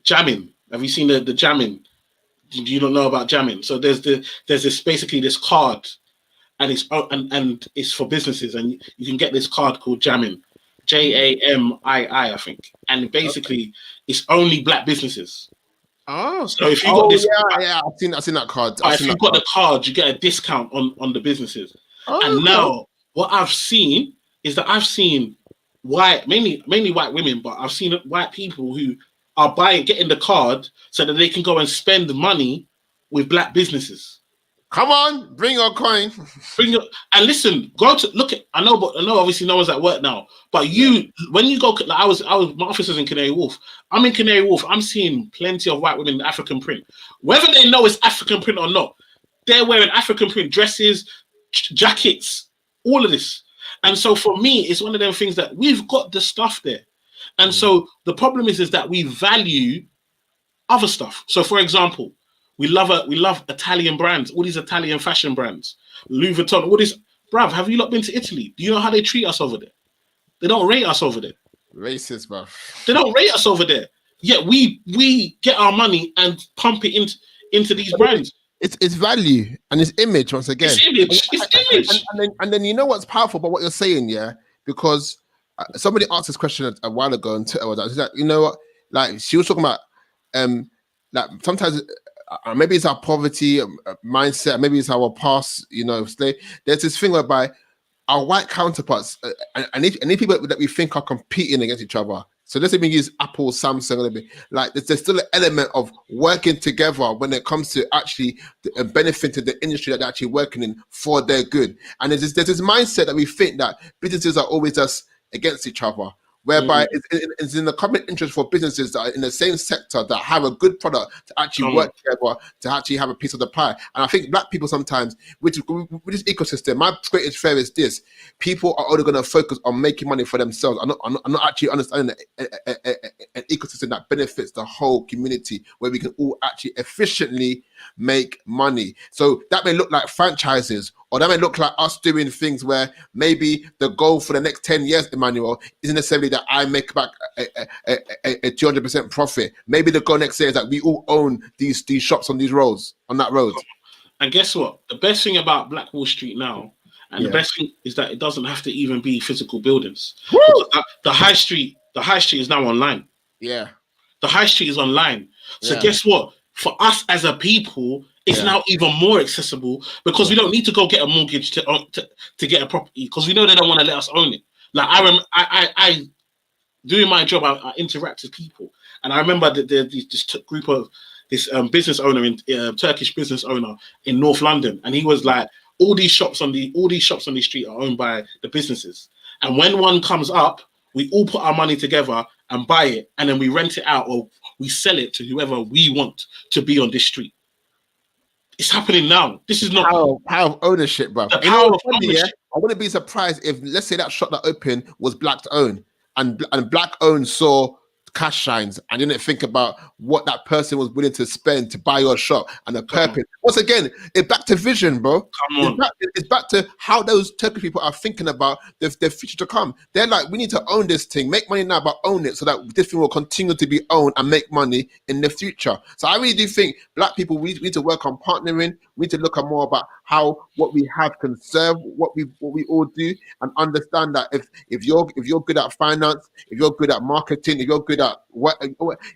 jamming. Have you seen the jamming? Do you not know about jamming? So there's this basically this card, and it's for businesses, and you can get this card called jamming, JAMII, I think, and basically it's only black businesses. Oh, so if you got this, I've seen that card. If you've got the card, you get a discount on the businesses. And now what I've seen is that I've seen mainly white women, but I've seen white people who are getting the card so that they can go and spend money with black businesses. Come on, bring your coin. And listen, I know obviously no one's at work now, but when you go, like my office is in Canary Wharf. I'm in Canary Wharf. I'm seeing plenty of white women in African print. Whether they know it's African print or not, they're wearing African print dresses, jackets, all of this. And so for me, it's one of them things that we've got the stuff there. And so the problem is that we value other stuff. So for example, we love Italian brands, all these Italian fashion brands, Louis Vuitton, all this. Bruv, have you not been to Italy? Do you know how they treat us over there? They don't rate us over there. Racist, bruv. They don't rate us over there. Yet we get our money and pump it into these brands. It's value and it's image once again. It's image. And then you know what's powerful about what you're saying, yeah? Because somebody asked this question a while ago on Twitter. She's like, you know what? Like she was talking about, like sometimes maybe it's our poverty mindset, maybe it's our past, there's this thing whereby our white counterparts and people that we think are competing against each other. So let's say we use Apple, Samsung, like there's still an element of working together when it comes to actually benefiting the industry that they're actually working in for their good. And there's this mindset that we think that businesses are always just against each other, whereby it's in the common interest for businesses that are in the same sector that have a good product to actually work together to actually have a piece of the pie. And I think black people sometimes, with this ecosystem, my greatest fear is this: people are only going to focus on making money for themselves. I'm not actually understanding an ecosystem that benefits the whole community, where we can all actually efficiently make money. So that may look like franchises, or that may look like us doing things where maybe the goal for the next 10 years, Emmanuel, isn't necessarily that I make back a 200% profit. Maybe the goal next year is that we all own these shops on these roads, on that road. And guess what? The best thing about Black Wall Street now, and the best thing is that it doesn't have to even be physical buildings. The high street is now online. Yeah. The high street is online. So guess what? For us as a people, it's now even more accessible, because we don't need to go get a mortgage to get a property, because we know they don't want to let us own it. Like I doing my job, I interact with people, and I remember that there's this group of this business owner, Turkish business owner in North London, and he was like, all these shops on the street are owned by the businesses, and when one comes up, we all put our money together and buy it, and then we rent it out or we sell it to whoever we want to be on this street. It's happening now. This is not power of ownership, bro. The power of ownership. I wouldn't be surprised if, let's say, that shop that opened was black owned, and black owned saw cash shines and didn't think about what that person was willing to spend to buy your shop and the purpose. Once again, it's back to vision, bro. It's back to how those Turkish people are thinking about the future to come. They're like, we need to own this thing, make money now, but own it so that this thing will continue to be owned and make money in the future. So I really do think black people, we need to work on partnering. We need to look at more about how what we have can serve what we all do, and understand that if you're good at finance, if you're good at marketing, if you're good at what,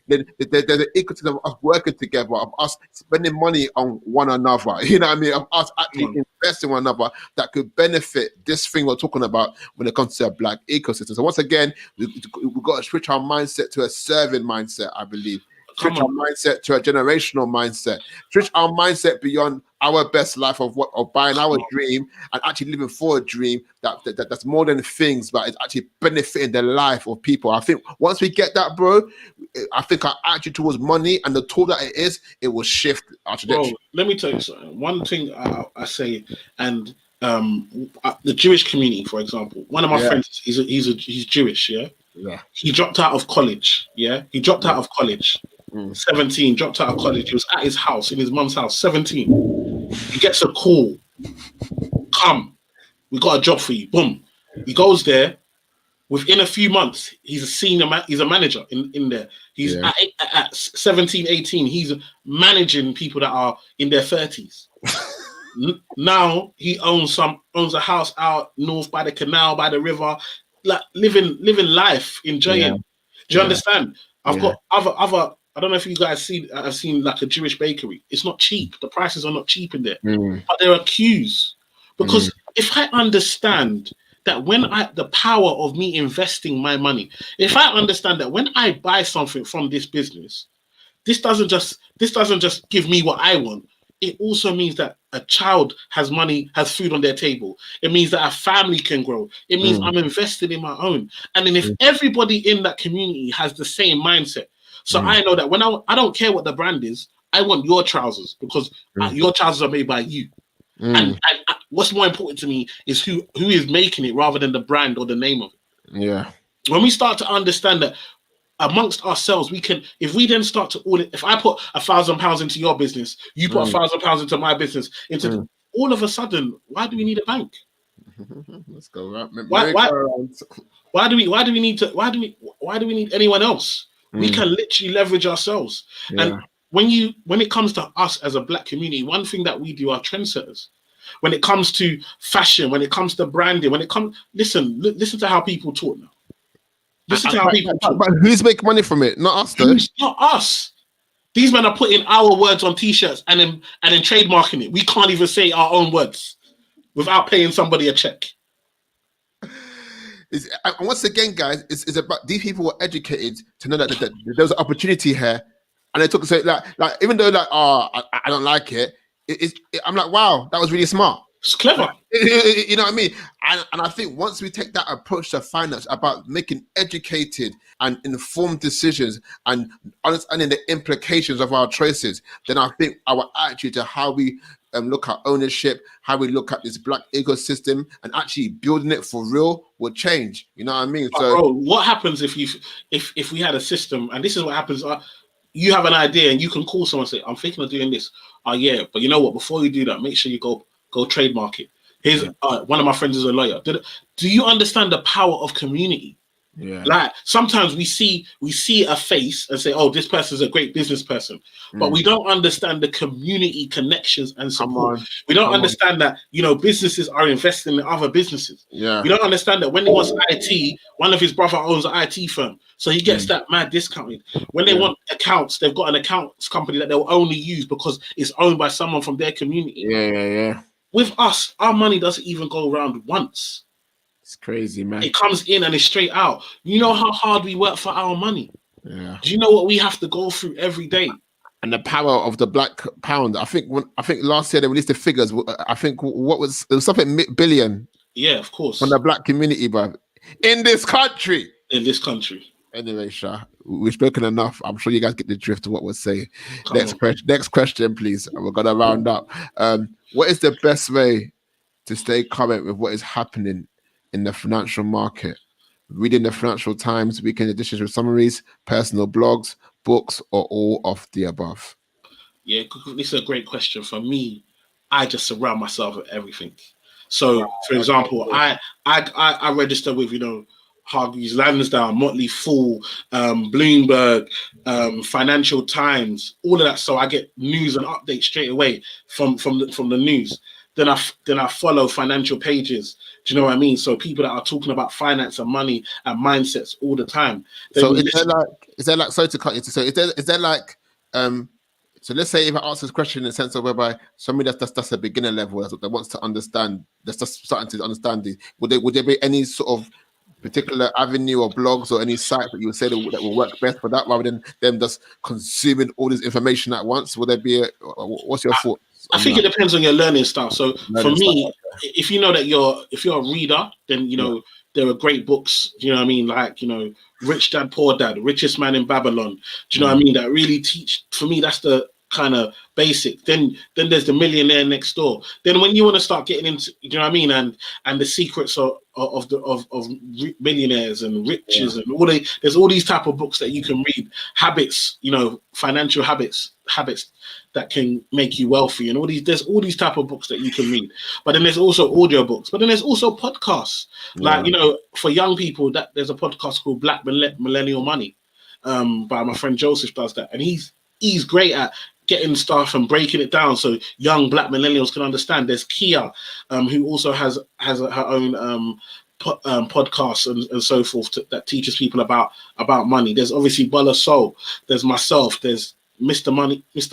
then there's an ecosystem of us working together, of us spending money on one another. You know what I mean? Of us actually investing in one another that could benefit this thing we're talking about when it comes to a black ecosystem. So once again, we've got to switch our mindset to a serving mindset, I believe. Switch our mindset to a generational mindset. Switch our mindset beyond our best life of buying our dream and actually living for a dream that's more than things, but it's actually benefiting the life of people. I think once we get that, bro, I think our attitude towards money and the tool that it is, it will shift our trajectory. Bro, let me tell you something. One thing I say, and the Jewish community, for example, one of my friends, he's Jewish, yeah. He dropped out of college, He dropped out of college. 17, dropped out of college. He was at his house, in his mum's house, 17. He gets a call. Come, we got a job for you. Boom. He goes there. Within a few months, he's a senior, he's a manager in there. He's at 17, 18, he's managing people that are in their 30s. Now he owns a house out north by the canal, by the river, like living life, enjoying. Do you understand? I've got other. I don't know if you guys have seen like a Jewish bakery. It's not cheap. The prices are not cheap in there, but there are queues. Because if I understand that the power of me investing my money, if I understand that when I buy something from this business, this doesn't just give me what I want. It also means that a child has money, has food on their table. It means that a family can grow. It means I'm invested in my own. And then if everybody in that community has the same mindset, so I know that when I don't care what the brand is, I want your trousers, because your trousers are made by you. And what's more important to me is who is making it, rather than the brand or the name of it. Yeah. When we start to understand that amongst ourselves, we can, if we then start to if I put £1,000 into your business, you put £1,000 into my business, all of a sudden, why do we need a bank? Let's go right. Why do we need anyone else? We can literally leverage ourselves. And when it comes to us as a black community, one thing that we do are trendsetters. When it comes to fashion, when it comes to branding, listen to how people talk now. Listen to how people talk. But who's making money from it? Not us, though. It's not us. These men are putting our words on t-shirts and then trademarking it. We can't even say our own words without paying somebody a check. And once again, guys, it's about these people were educated to know that there was an opportunity here, and they took like even though I don't like it, I'm like, wow, that was really smart. It's clever. You know what I mean? And I think once we take that approach to finance about making educated and informed decisions and understanding the implications of our choices, then I think our attitude to how we look at ownership, how we look at this black ecosystem and actually building it for real will change. You know what I mean? But bro, what happens if we had a system, and this is what happens, you have an idea and you can call someone and say, I'm thinking of doing this. Yeah, but you know what? Before you do that, make sure you go trademark it. Here's one of my friends is a lawyer. Do you understand the power of community? Yeah. Like sometimes we see a face and say, oh, this person's a great business person, but we don't understand the community connections and support. We don't understand that, businesses are investing in other businesses. Yeah. We don't understand that when he wants IT, one of his brother owns an IT firm, so he gets that mad discounted. When they want accounts, they've got an accounts company that they'll only use because it's owned by someone from their community. Yeah. With us, our money doesn't even go around once. It's crazy, man. It comes in and it's straight out. You know how hard we work for our money. Yeah. Do you know what we have to go through every day? And the power of the black pound. I think last year they released the figures. I think it was something billion. Yeah, of course. From the black community, bro. In this country. Anyway, Shah, we've spoken enough. I'm sure you guys get the drift of what we're saying. Next question, please. We're gonna round up. What is the best way to stay current with what is happening in the financial market? Reading the Financial Times, weekend editions with summaries, personal blogs, books, or all of the above? Yeah, this is a great question. For me, I just surround myself with everything. So, for example, I register with Hargreaves Lansdown, Motley Fool, Bloomberg, Financial Times, all of that. So I get news and updates straight away from the news. Then I follow financial pages. Do you know what I mean? So people that are talking about finance and money and mindsets all the time. So is there like sorry to cut you. So is there like so let's say if I ask this question in the sense of whereby somebody that's a beginner level that wants to understand, that's just starting to understand it, would there be any sort of particular avenue or blogs or any site that you would say that will work best for that rather than them just consuming all this information at once? Would there be what's your thought? I think it depends on your learning style. So for me, if you know that if you're a reader, then there are great books. Do you know what I mean? Like Rich Dad Poor Dad, Richest Man in Babylon. Do you know what I mean? That really teach. For me, that's the kind of basic. Then there's The Millionaire Next Door. Then when you want to start getting into, do you know what I mean? And the secrets of millionaires and riches and there's all these type of books that you can read. Habits, financial habits that can make you wealthy, and there's all these type of books that you can read. But then there's also audio books. But then there's also podcasts. Like for young people, that there's a podcast called Black Millennial Money, by my friend Joseph does that, and he's great at getting stuff and breaking it down so young black millennials can understand. There's Kia, who also has her own podcasts and so forth that teaches people about money. There's obviously Bola Soul. There's myself. There's Mr.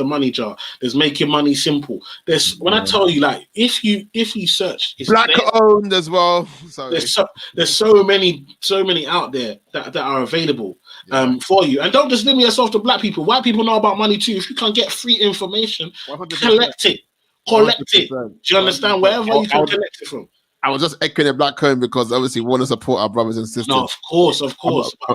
Money Jar. There's Making Money Simple. There's when I tell you, like, if you search, it's black owned as well. Sorry. There's so many out there that are available for you. And don't just limit yourself to black people. White people know about money too. If you can get free information, 100%. Collect it. Do you understand? Wherever you can collect it from. I was just echoing the black coin because obviously we want to support our brothers and sisters. No, of course.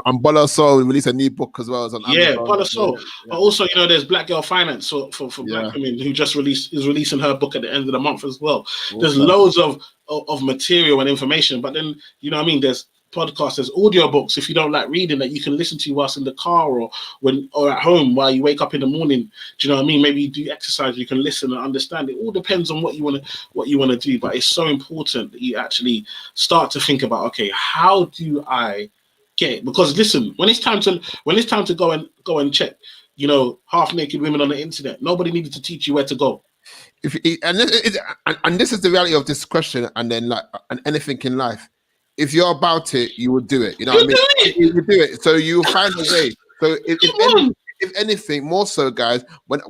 And Bola Soul released a new book as well as on Amazon. Yeah, Bola Soul. But also, there's Black Girl Finance for black women who just is releasing her book at the end of the month as well. There's loads of material and information. But then, you know what I mean? There's podcasts, there's audio books if you don't like reading that you can listen to whilst in the car or at home while you wake up in the morning. Do you know what I mean? Maybe you do exercise, you can listen and understand. It all depends on what you want to do, but it's so important that you actually start to think about, okay, how do I get it? Because listen, when it's time to go and check, half naked women on the internet, nobody needed to teach you where to go. And this is the reality of this question, and then and anything in life. If you're about it, you will do it. You know what I mean? You do it. So you find a way. So if if anything, more so, guys. When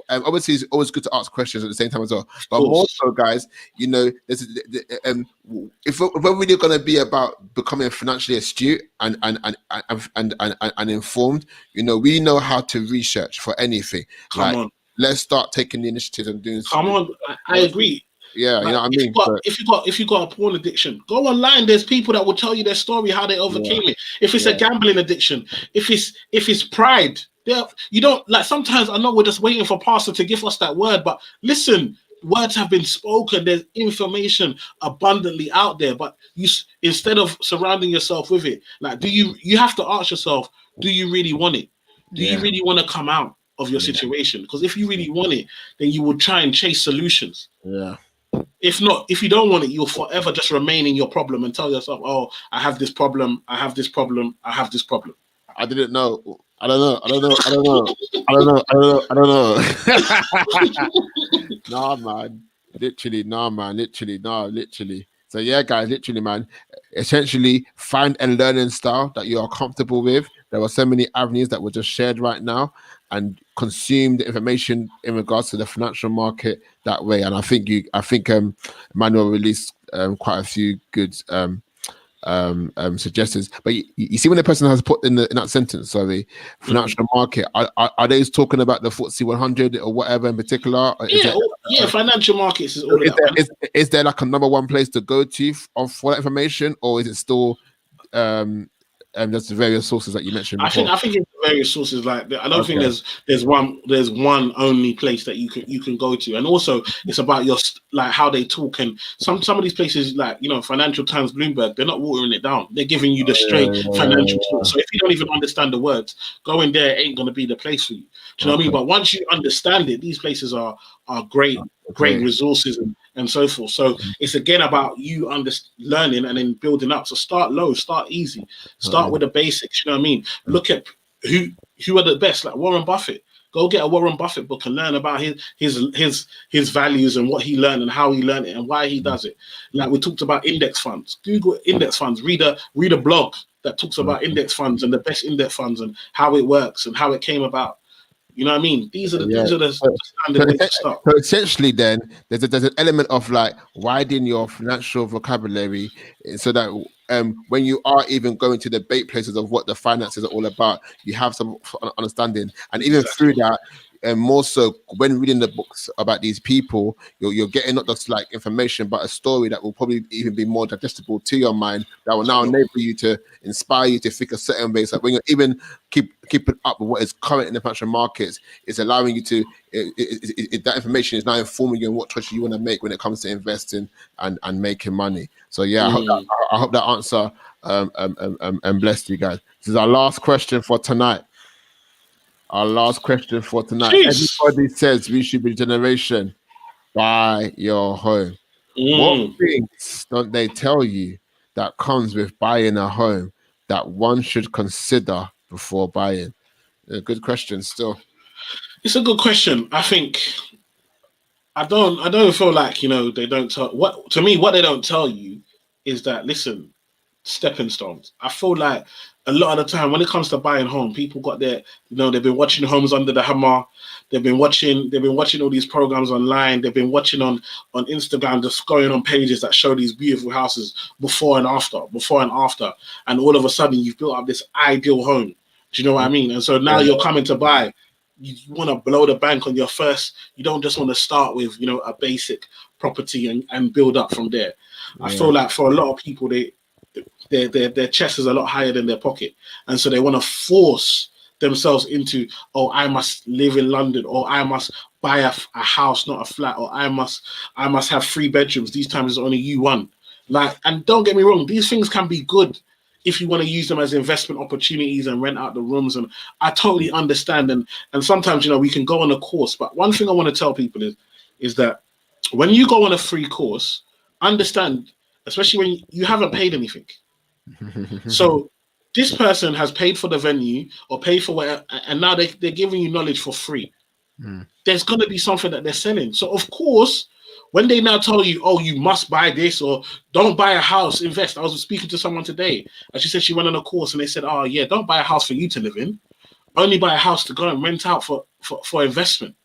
obviously it's always good to ask questions at the same time as well. But course. more so, guys, you know, if we're really going to be about becoming financially astute and informed, you know, we know how to research for anything. Come on. Let's start taking the initiative and doing. Come on, I agree. Yeah, like, you know what I mean. If you got a porn addiction, go online. There's people that will tell you their story, how they overcame it. If it's a gambling addiction, if it's pride, you don't like. Sometimes I know we're just waiting for pastor to give us that word, but listen, words have been spoken. There's information abundantly out there, but instead of surrounding yourself with it, like, you have to ask yourself, do you really want it? Do you really want to come out of your situation? Because if you really want it, then you will try and chase solutions. Yeah. If not, if you don't want it, you'll forever just remain in your problem and tell yourself, "Oh, I have this problem. I have this problem. I have this problem." I didn't know. I don't know. Nah, man. Literally. So yeah, guys, literally, man. Essentially, find a learning style that you are comfortable with. There were so many avenues that were just shared right now, and consume the information in regards to the financial market that way. And I think Emmanuel released quite a few good suggestions. But you see, when the person has put in that sentence, sorry, financial market, are they talking about the FTSE 100 or whatever in particular? Financial markets is all is there like a number one place to go to for that information, or is it still there's the various sources that you mentioned before? I think it's various sources. Like, I don't think there's one only place that you can go to. And also, it's about like how they talk. And some of these places, like, you know, Financial Times, Bloomberg, they're not watering it down. They're giving you the straight financial talk. So if you don't even understand the words, going there ain't going to be the place for you. Do you know what I mean? But once you understand it, these places are great resources and so forth. So it's again about you learning and then building up. So start low, start easy, start with the basics. You know what I mean? Look at who are the best, like Warren Buffett. Go get a Warren Buffett book and learn about his values and what he learned and how he learned it and why he does it. Like we talked about index funds. Google index funds. Read a blog that talks about index funds and the best index funds and how it works and how it came about. You know what I mean? These are the standard ways to start. So essentially, then there's an element of like widening your financial vocabulary, so that when you are even going to debate places of what the finances are all about, you have some understanding, and even through that. And more so when reading the books about these people, you're getting not just like information, but a story that will probably even be more digestible to your mind, that will now enable you to inspire you to think a certain way. So when you're even keeping up with what is current in the financial markets, it's allowing you to that information is now informing you on what choices you want to make when it comes to investing and making money. So yeah, I hope that answer blessed you guys. This is our last question for tonight. Jeez. Everybody says we should be the generation. Buy your home. What things don't they tell you that comes with buying a home that one should consider before buying? A good question still. It's a good question. I think I don't feel like, you know, they don't tell what they don't tell you is that, listen, stepping stones. I feel like a lot of the time when it comes to buying home, people got their, you know, they've been watching Homes Under the Hammer, they've been watching all these programs online, they've been watching on Instagram, just going on pages that show these beautiful houses before and after, and all of a sudden you've built up this ideal home. Do you know what I mean? And so now you're coming to buy. You want to blow the bank on your first. You don't just want to start with, you know, a basic property and build up from there. I feel like for a lot of people, their chest is a lot higher than their pocket, and so they want to force themselves into, oh, I must live in London, or I must buy a house, not a flat, or I must have 3 bedrooms. These times it's only you one. Like, and don't get me wrong, these things can be good if you want to use them as investment opportunities and rent out the rooms. And I totally understand. And sometimes, you know, we can go on a course, but one thing I want to tell people is that when you go on a free course, understand, especially when you haven't paid anything. So this person has paid for the venue or paid for whatever, and now they're giving you knowledge for free. There's going to be something that they're selling. So of course, when they now tell you, oh, you must buy this or don't buy a house, invest. I was speaking to someone today and she said she went on a course and they said, oh yeah, don't buy a house for you to live in. only buy a house to go and rent out for investment.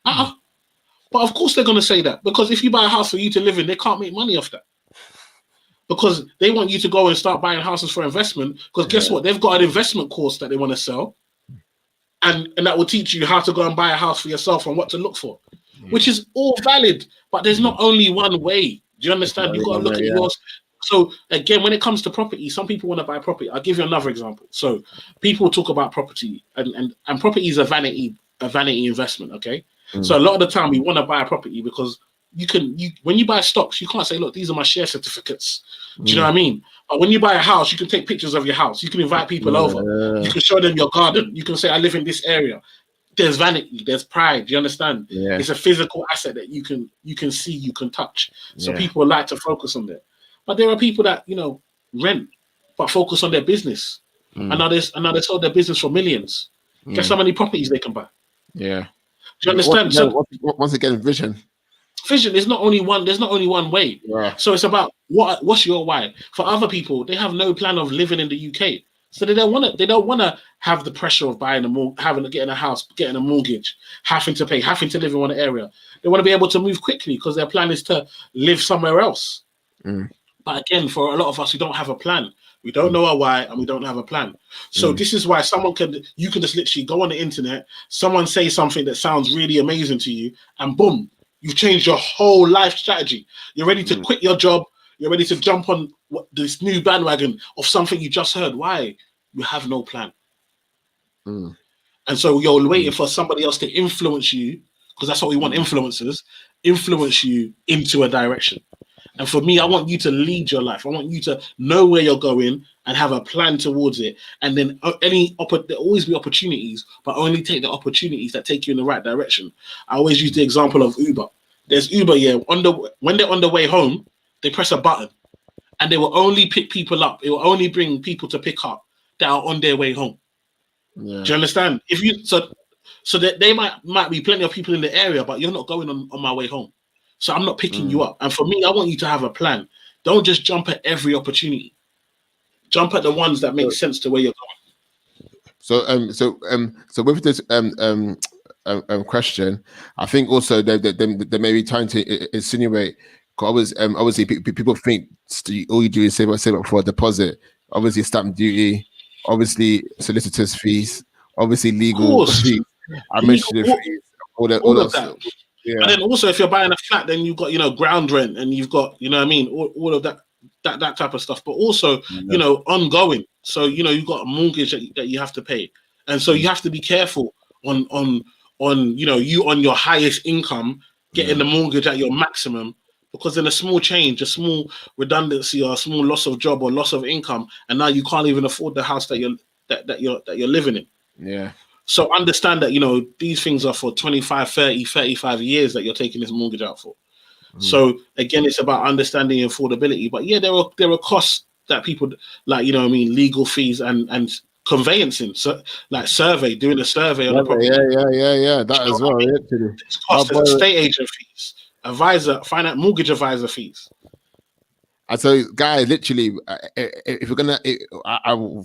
But of course they're going to say that, because if you buy a house for you to live in, they can't make money off that. Because they want you to go and start buying houses for investment. Because guess what? They've got an investment course that they want to sell. And that will teach you how to go and buy a house for yourself and what to look for, which is all valid. But there's not only one way. Do you understand? You've got to look at yours. So again, when it comes to property, some people want to buy property. I'll give you another example. So people talk about property, and property is a vanity investment. Okay. So a lot of the time we want to buy a property because when you buy stocks, you can't say, look, these are my share certificates. Do you know what I mean? But when you buy a house, you can take pictures of your house. You can invite people over. You can show them your garden. You can say, I live in this area. There's vanity. There's pride. Do you understand? It's a physical asset that you can see, you can touch. So people like to focus on that. But there are people that, rent, but focus on their business. And now they sold their business for millions. Guess how many properties they can buy? Yeah. Do you understand? Once again, vision. Vision is not only one. There's not only one way. So it's about what's your why. For other people, they have no plan of living in the UK, so they don't want to have the pressure of buying getting a house, getting a mortgage, having to live in one area. They want to be able to move quickly because their plan is to live somewhere else. But again, for a lot of us, we don't have a plan. We don't know our why, and we don't have a plan. So this is why you can just literally go on the internet, someone say something that sounds really amazing to you, and boom, you've changed your whole life strategy. You're ready to quit your job. You're ready to jump on this new bandwagon of something you just heard. Why? You have no plan. And so you're waiting for somebody else to influence you, because that's what we want, influencers, influence you into a direction. And for me, I want you to lead your life. I want you to know where you're going and have a plan towards it. And then there'll always be opportunities, but only take the opportunities that take you in the right direction. I always use the example of Uber. There's Uber, when they're on the way home, they press a button and they will only pick people up. It will only bring people to pick up that are on their way home. Do you understand? So that they might be plenty of people in the area, but you're not going on my way home. So I'm not picking you up. And for me, I want you to have a plan. Don't just jump at every opportunity. Jump at the ones that make sense to where you're going. So with this question, I think also they may be trying to insinuate, because obviously people think all you do is save up for a deposit. Obviously stamp duty, obviously solicitors fees, obviously legal fees, administrative fees, all of that. And then also, if you're buying a flat, then you've got ground rent, and you've got all of that type of stuff. But also ongoing. So you've got a mortgage that you have to pay, and so you have to be careful on your highest income getting the mortgage at your maximum, because then a small change, a small redundancy, or a small loss of job or loss of income, and now you can't even afford the house that you're living in. Yeah. So understand that, these things are for 25, 30, 35 years that you're taking this mortgage out for. So again, it's about understanding affordability. But yeah, there are costs that people legal fees and conveyancing. So like doing a survey on the property. Yeah. That as well. It's cost, estate agent fees, mortgage advisor fees. And so, guys, literally, if we're gonna,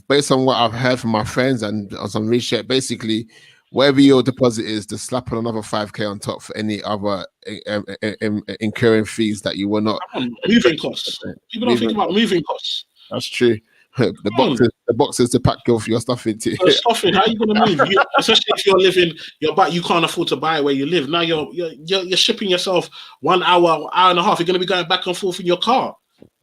based on what I've heard from my friends and on some research, basically, wherever your deposit is, just slap on another 5K on top for any other incurring fees that you will not. Moving costs. People don't think about moving costs. That's true. The boxes to pack your stuff into. Stuffing. How are you gonna move? Especially if you're living, you can't afford to buy where you live. Now you're shipping yourself 1 hour and a half. You're gonna be going back and forth in your car.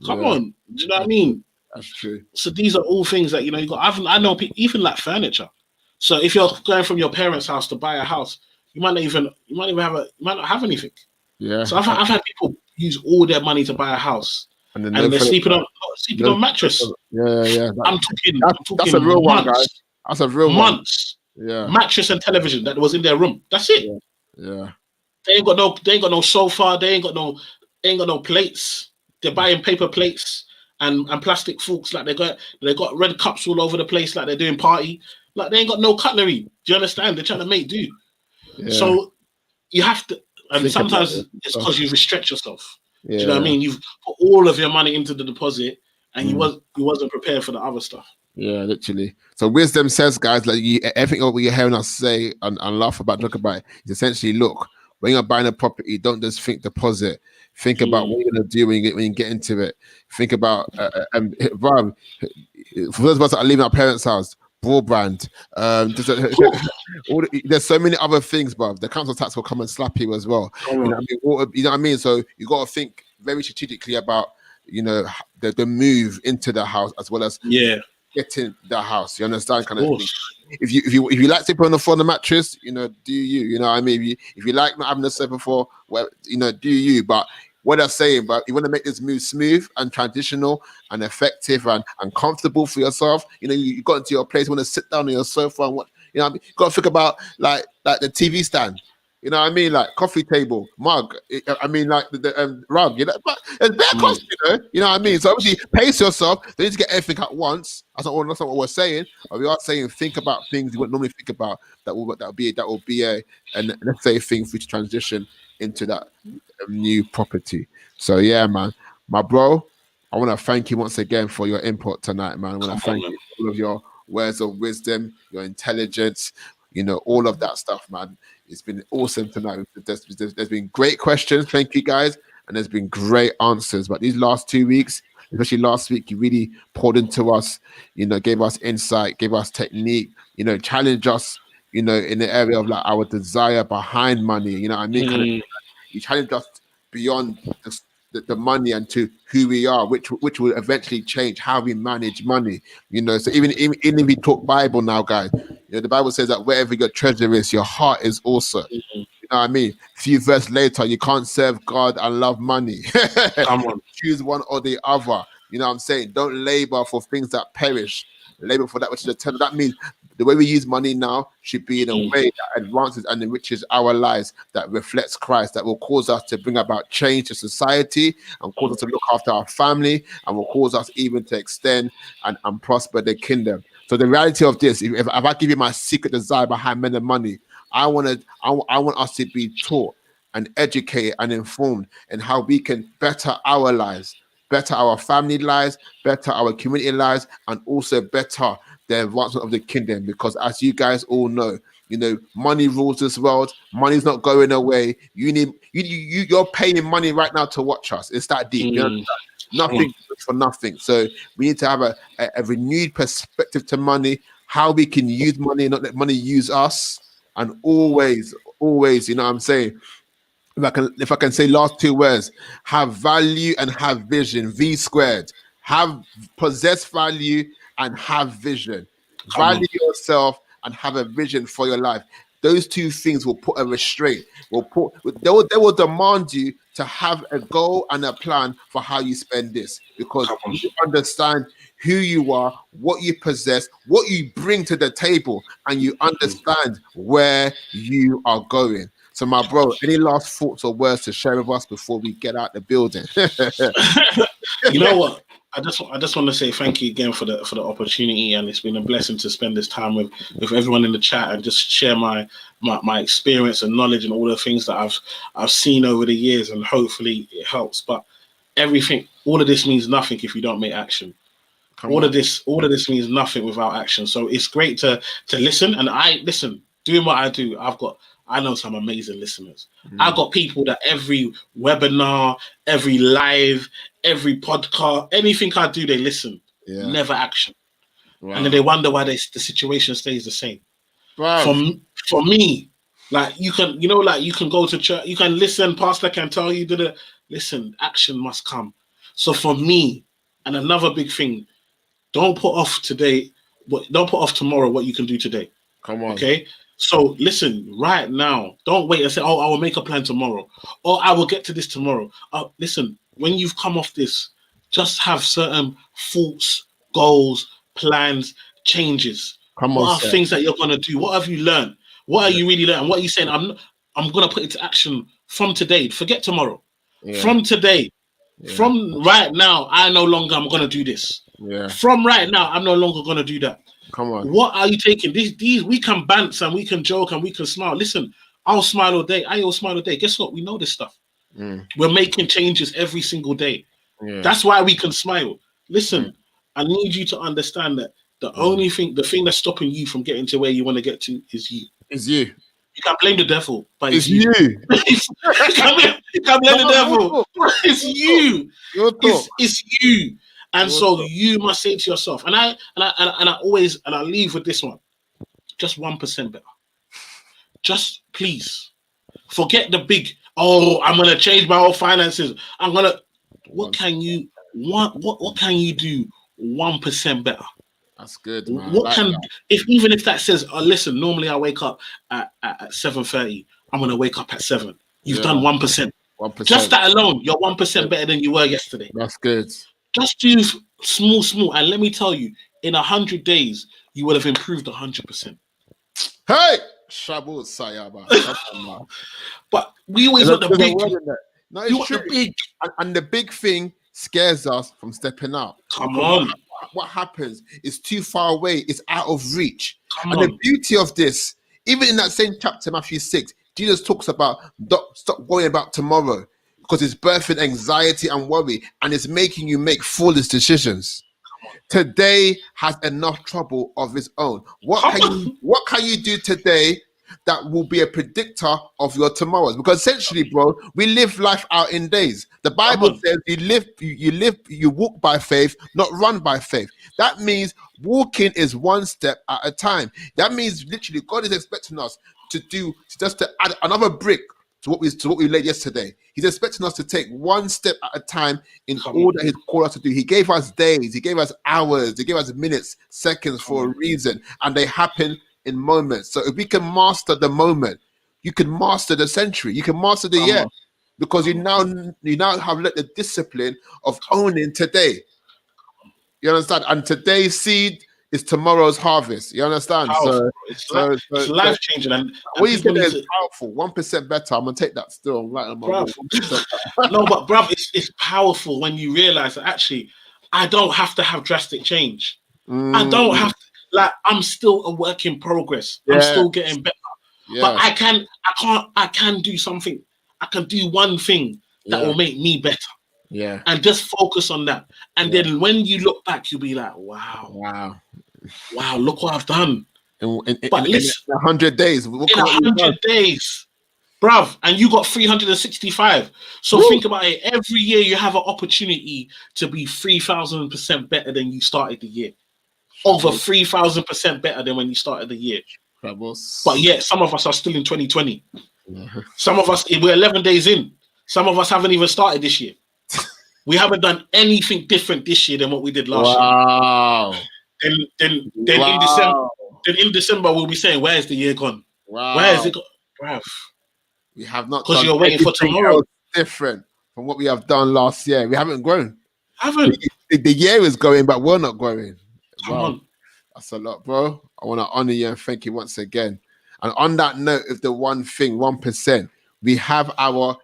Come on, do you know what I mean? That's true. So these are all things that you got. I know people, even like furniture. So if you're going from your parents' house to buy a house, you might not have anything. Yeah. So I've had people use all their money to buy a house, and they're sleeping on mattress. Yeah. I'm talking. That's a real one, guys. That's a real months. One. Yeah. Mattress and television that was in their room. That's it. Yeah. They ain't got no sofa. They ain't got no plates. They're buying paper plates and plastic forks. Like they got red cups all over the place. Like they're doing party. Like they ain't got no cutlery. Do you understand? They're trying to make do. Yeah. So you have to. And sometimes it's because you restrict yourself. Do you know what I mean? You've put all of your money into the deposit, and you wasn't prepared for the other stuff. Yeah, literally. So wisdom says, guys, like everything what you're hearing us say and laugh about, talk about, is essentially, look, when you're buying a property, don't just think deposit. Think about what you're gonna do when you get into it. Think about, Rob, for those of us that are leaving our parents' house, broadband. There's so many other things, bruv. The council tax will come and slap you as well. You know what I mean? You know what I mean? So you got to think very strategically about, the move into the house as well as getting the house. You understand, kind of thing. If you like sleeping on the floor on the mattress, do you? You know what I mean? If you like not having a sofa before, well, do you? But what I'm saying, but you want to make this move smooth and traditional and effective and comfortable for yourself. You got into your place, you want to sit down on your sofa and what, what I mean? You got to think about like the TV stand. You know what I mean? Like coffee table, mug. I mean, like the rug. But it's bare cost, You know what I mean? So obviously, pace yourself. Don't need to get everything at once. That's not what we're saying. But we are saying think about things you wouldn't normally think about. That will be a let's say thing for you to transition into that new property. So yeah, man, my bro, I want to thank you once again for your input tonight, man. I want to thank you for all of your words of wisdom, your intelligence, all of that stuff, man. It's been awesome tonight. There's been great questions. Thank you, guys. And there's been great answers. But these last 2 weeks, especially last week, you really poured into us, gave us insight, gave us technique, challenged us, in the area of like our desire behind money. You know what I mean? You challenge us beyond the money and to who we are, which will eventually change how we manage money. So even if we talk Bible now, guys, the Bible says that wherever your treasure is, your heart is also. You know what I mean? A few verses later, you can't serve God and love money. Come on. Choose one or the other. You know what I'm saying? Don't labor for things that perish. Labor for that which is eternal. That means the way we use money now should be in a way that advances and enriches our lives, that reflects Christ, that will cause us to bring about change to society and cause us to look after our family and will cause us even to extend and prosper the kingdom. So the reality of this, if I give you my secret desire behind men and money, I want us to be taught and educated and informed in how we can better our lives, better our family lives, better our community lives, and also better the advancement of the kingdom. Because as you guys all know, money rules this world. Money's not going away. You're paying money right now to watch us. It's that deep. Nothing for nothing. So we need to have a renewed perspective to money, how we can use money, not let money use us. And always, you know what I'm saying? If I can say last 2 words, have value and have vision, V squared. Possess value and have vision. Value yourself and have a vision for your life. Those 2 things will put a restraint. They will demand you to have a goal and a plan for how you spend this, because you understand who you are, what you possess, what you bring to the table, and you understand where you are going. So, my bro, any last thoughts or words to share with us before we get out the building? You know what? I just want to say thank you again for the opportunity, and it's been a blessing to spend this time with everyone in the chat and just share my experience and knowledge and all the things that I've seen over the years, and hopefully it helps. But all of this means nothing if you don't make action. All of this means nothing without action. So it's great to listen, and I listen. Doing what I do, I know some amazing listeners. I've got people that every webinar, every live, every podcast, anything I do, they listen. Never action. Wow. And then they wonder why the situation stays the same. Wow. For me, like you can go to church, you can listen, pastor can tell you listen, action must come. So for me, and another big thing, don't put off tomorrow what you can do today. Come on. Okay? So listen, right now, don't wait and say, oh, I will make a plan tomorrow, or I will get to this tomorrow. Listen, when you've come off this, just have certain thoughts, goals, plans, changes. What are things that you're going to do? What have you learned? What are you really learning? What are you saying? I'm going to put into action from today. Forget tomorrow. Yeah. From today. Yeah. From right now, I'm going to do this. Yeah. From right now, I'm no longer going to do that. Come on. What are you taking? These we can bounce and we can joke and we can smile. Listen, I'll smile all day. I'll smile all day. Guess what? We know this stuff. We're making changes every single day. Yeah. That's why we can smile. Listen, I need you to understand that The only thing, the thing that's stopping you from getting to where you want to get to is you. It's you. You can't blame the devil, but It's you. you can't blame the devil. It's you. It's you. And so you must say to yourself, and I leave with this one: just 1% better. Just please forget the big. Oh, I'm gonna change my whole finances. I'm gonna. What can you want? What can you do 1% better? That's good, man. What can even if that says, listen, normally I wake up at 7:30. I'm gonna wake up at 7. You've done 1%. 1%. Just that alone, you're 1% better than you were yesterday. That's good. Just do small, and let me tell you, in 100 days, you will have improved 100%. Hey, Shabu Sayaba. But we always want the big. No, it's true. The big. And the big thing scares us from stepping out. Come on. What happens is too far away. It's out of reach. Come on. The beauty of this, even in that same chapter, Matthew 6, Jesus talks about stop worrying about tomorrow because it's birthing anxiety and worry, and it's making you make foolish decisions. Today has enough trouble of its own. What can you do today that will be a predictor of your tomorrows? Because essentially, bro, we live life out in days. The Bible says you walk by faith, not run by faith. That means walking is one step at a time. That means literally God is expecting us to add another brick to what we laid yesterday. He's expecting us to take one step at a time in all that He's called us to do. He gave us days, He gave us hours, He gave us minutes, seconds for a reason, and they happen in moments. So if we can master the moment, you can master the century, you can master the year, because you now have let the discipline of owning today. You understand? And today's seed is tomorrow's harvest. You understand? Powerful. It's life changing. And what you said is powerful. 1% better. I'm gonna take that still. I'm right on my No, but bruv, it's powerful when you realize that actually I don't have to have drastic change. I don't have to, like, I'm still a work in progress. I'm still getting better. But I can do something. I can do one thing that will make me better. Yeah. And just focus on that. And then when you look back, you'll be like, wow, look what I've done. But listen, in 100 days. In 100 days, bruv, and you got 365. So think about it. Every year you have an opportunity to be 3,000% better than you started the year. Over 3,000% better than when you started the year. But yet, some of us are still in 2020. Some of us, we're 11 days in. Some of us haven't even started this year. We haven't done anything different this year than what we did last year. Then in December we'll be saying, "Where's the year gone? Where is it gone, bruv?" We have not, because you're waiting for tomorrow. Different from what we have done last year. We haven't grown. The year is going, but we're not growing. Come on, that's a lot, bro. I want to honor you and thank you once again. And on that note, of the 1%, we have our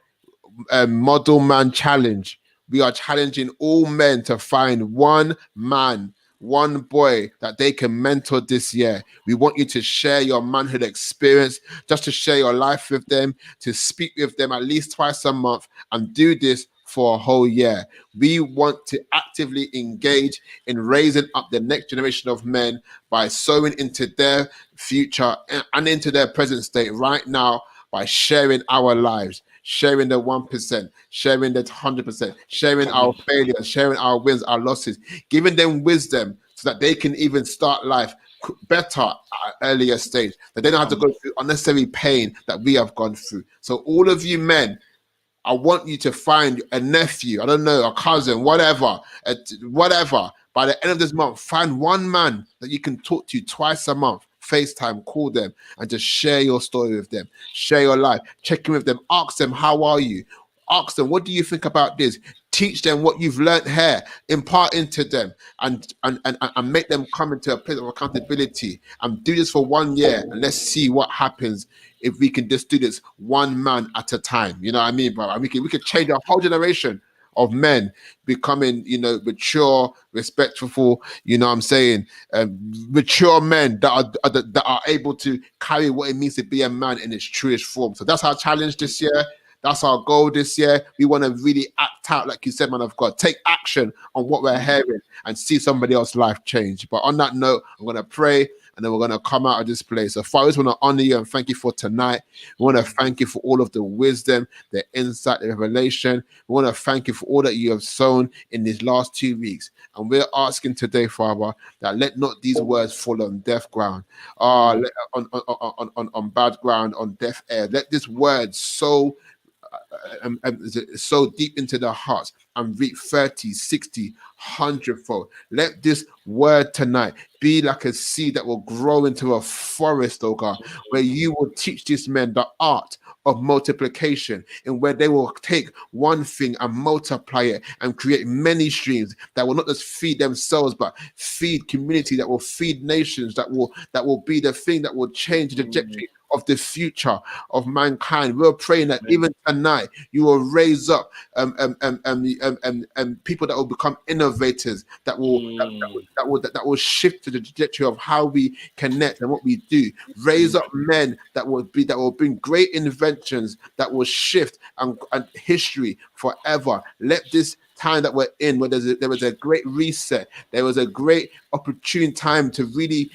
Model Man Challenge. We are challenging all men to find one man, one boy that they can mentor this year. We want you to share your manhood experience, just to share your life with them, to speak with them at least twice a month, and do this for a whole year. We want to actively engage in raising up the next generation of men by sowing into their future and into their present state right now by sharing our lives, sharing the 1%, sharing the 100%, sharing our failures, sharing our wins, our losses, giving them wisdom so that they can even start life better at an earlier stage, that they don't have to go through unnecessary pain that we have gone through. So all of you men, I want you to find a nephew, I don't know, a cousin, whatever. By the end of this month, find one man that you can talk to twice a month. FaceTime, call them, and just share your story with them. Share your life. Check in with them. Ask them, how are you? Ask them, what do you think about this? Teach them what you've learned here. Impart into them, and make them come into a place of accountability. And do this for 1 year, and let's see what happens if we can just do this one man at a time. You know what I mean, bro? And we can change a whole generation of men becoming, mature, respectful, what I'm saying, mature men that are able to carry what it means to be a man in its truest form. So that's our challenge this year. That's our goal this year. We want to really act out, like you said, man of God. Take action on what we're hearing and see somebody else's life change. But on that note, I'm going to pray and then we're going to come out of this place. So, Father, I just want to honor you and thank you for tonight. We want to thank you for all of the wisdom, the insight, the revelation. We want to thank you for all that you have sown in these last 2 weeks. And we're asking today, Father, that let not these words fall on deaf ground, on bad ground, on deaf air. Let this word so deep into their hearts and reap 30, 60, 100-fold. Let this word tonight be like a seed that will grow into a forest, oh God, where you will teach these men the art of multiplication, and where they will take one thing and multiply it and create many streams that will not just feed themselves but feed community, that will feed nations, that will be the thing that will change the trajectory of the future of mankind. We're praying that even tonight you will raise up people that will become innovators, that will shift to the trajectory of how we connect and what we do. Raise up men that will bring great inventions that will shift and history forever. Let this time that we're in, where there was a great reset, there was a great opportune time to really,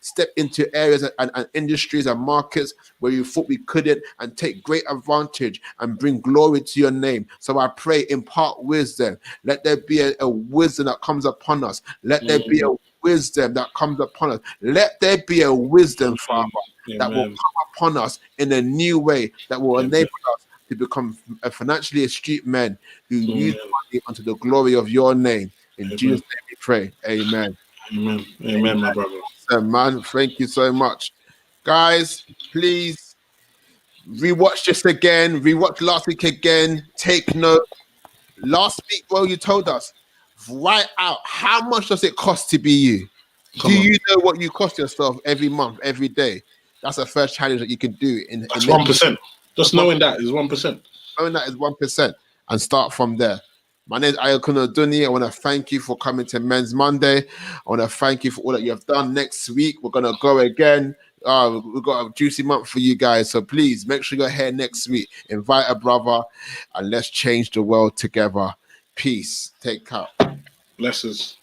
step into areas and industries and markets where you thought we couldn't, and take great advantage and bring glory to your name. So I pray, impart wisdom. Let there be a wisdom that comes upon us. Let there be a wisdom that comes upon us. Let there be a wisdom, Father, that will come upon us in a new way, that will enable us to become financially astute men who use money unto the glory of your name. In Jesus' name we pray. Amen. Amen, my brother. Awesome, man. Thank you so much. Guys, please rewatch this again. Rewatch last week again. Take note. Last week, bro, you told us, write out how much does it cost to be you? Do you know what you cost yourself every month, every day? That's the first challenge that you can do. That's 1%. Just knowing that is 1%. Knowing that is 1%, and start from there. My name is Ayakuno Duni. I want to thank you for coming to Men's Monday. I want to thank you for all that you have done. Next week, we're going to go again. We've got a juicy month for you guys. So please make sure you're here next week. Invite a brother and let's change the world together. Peace. Take care. Blessings.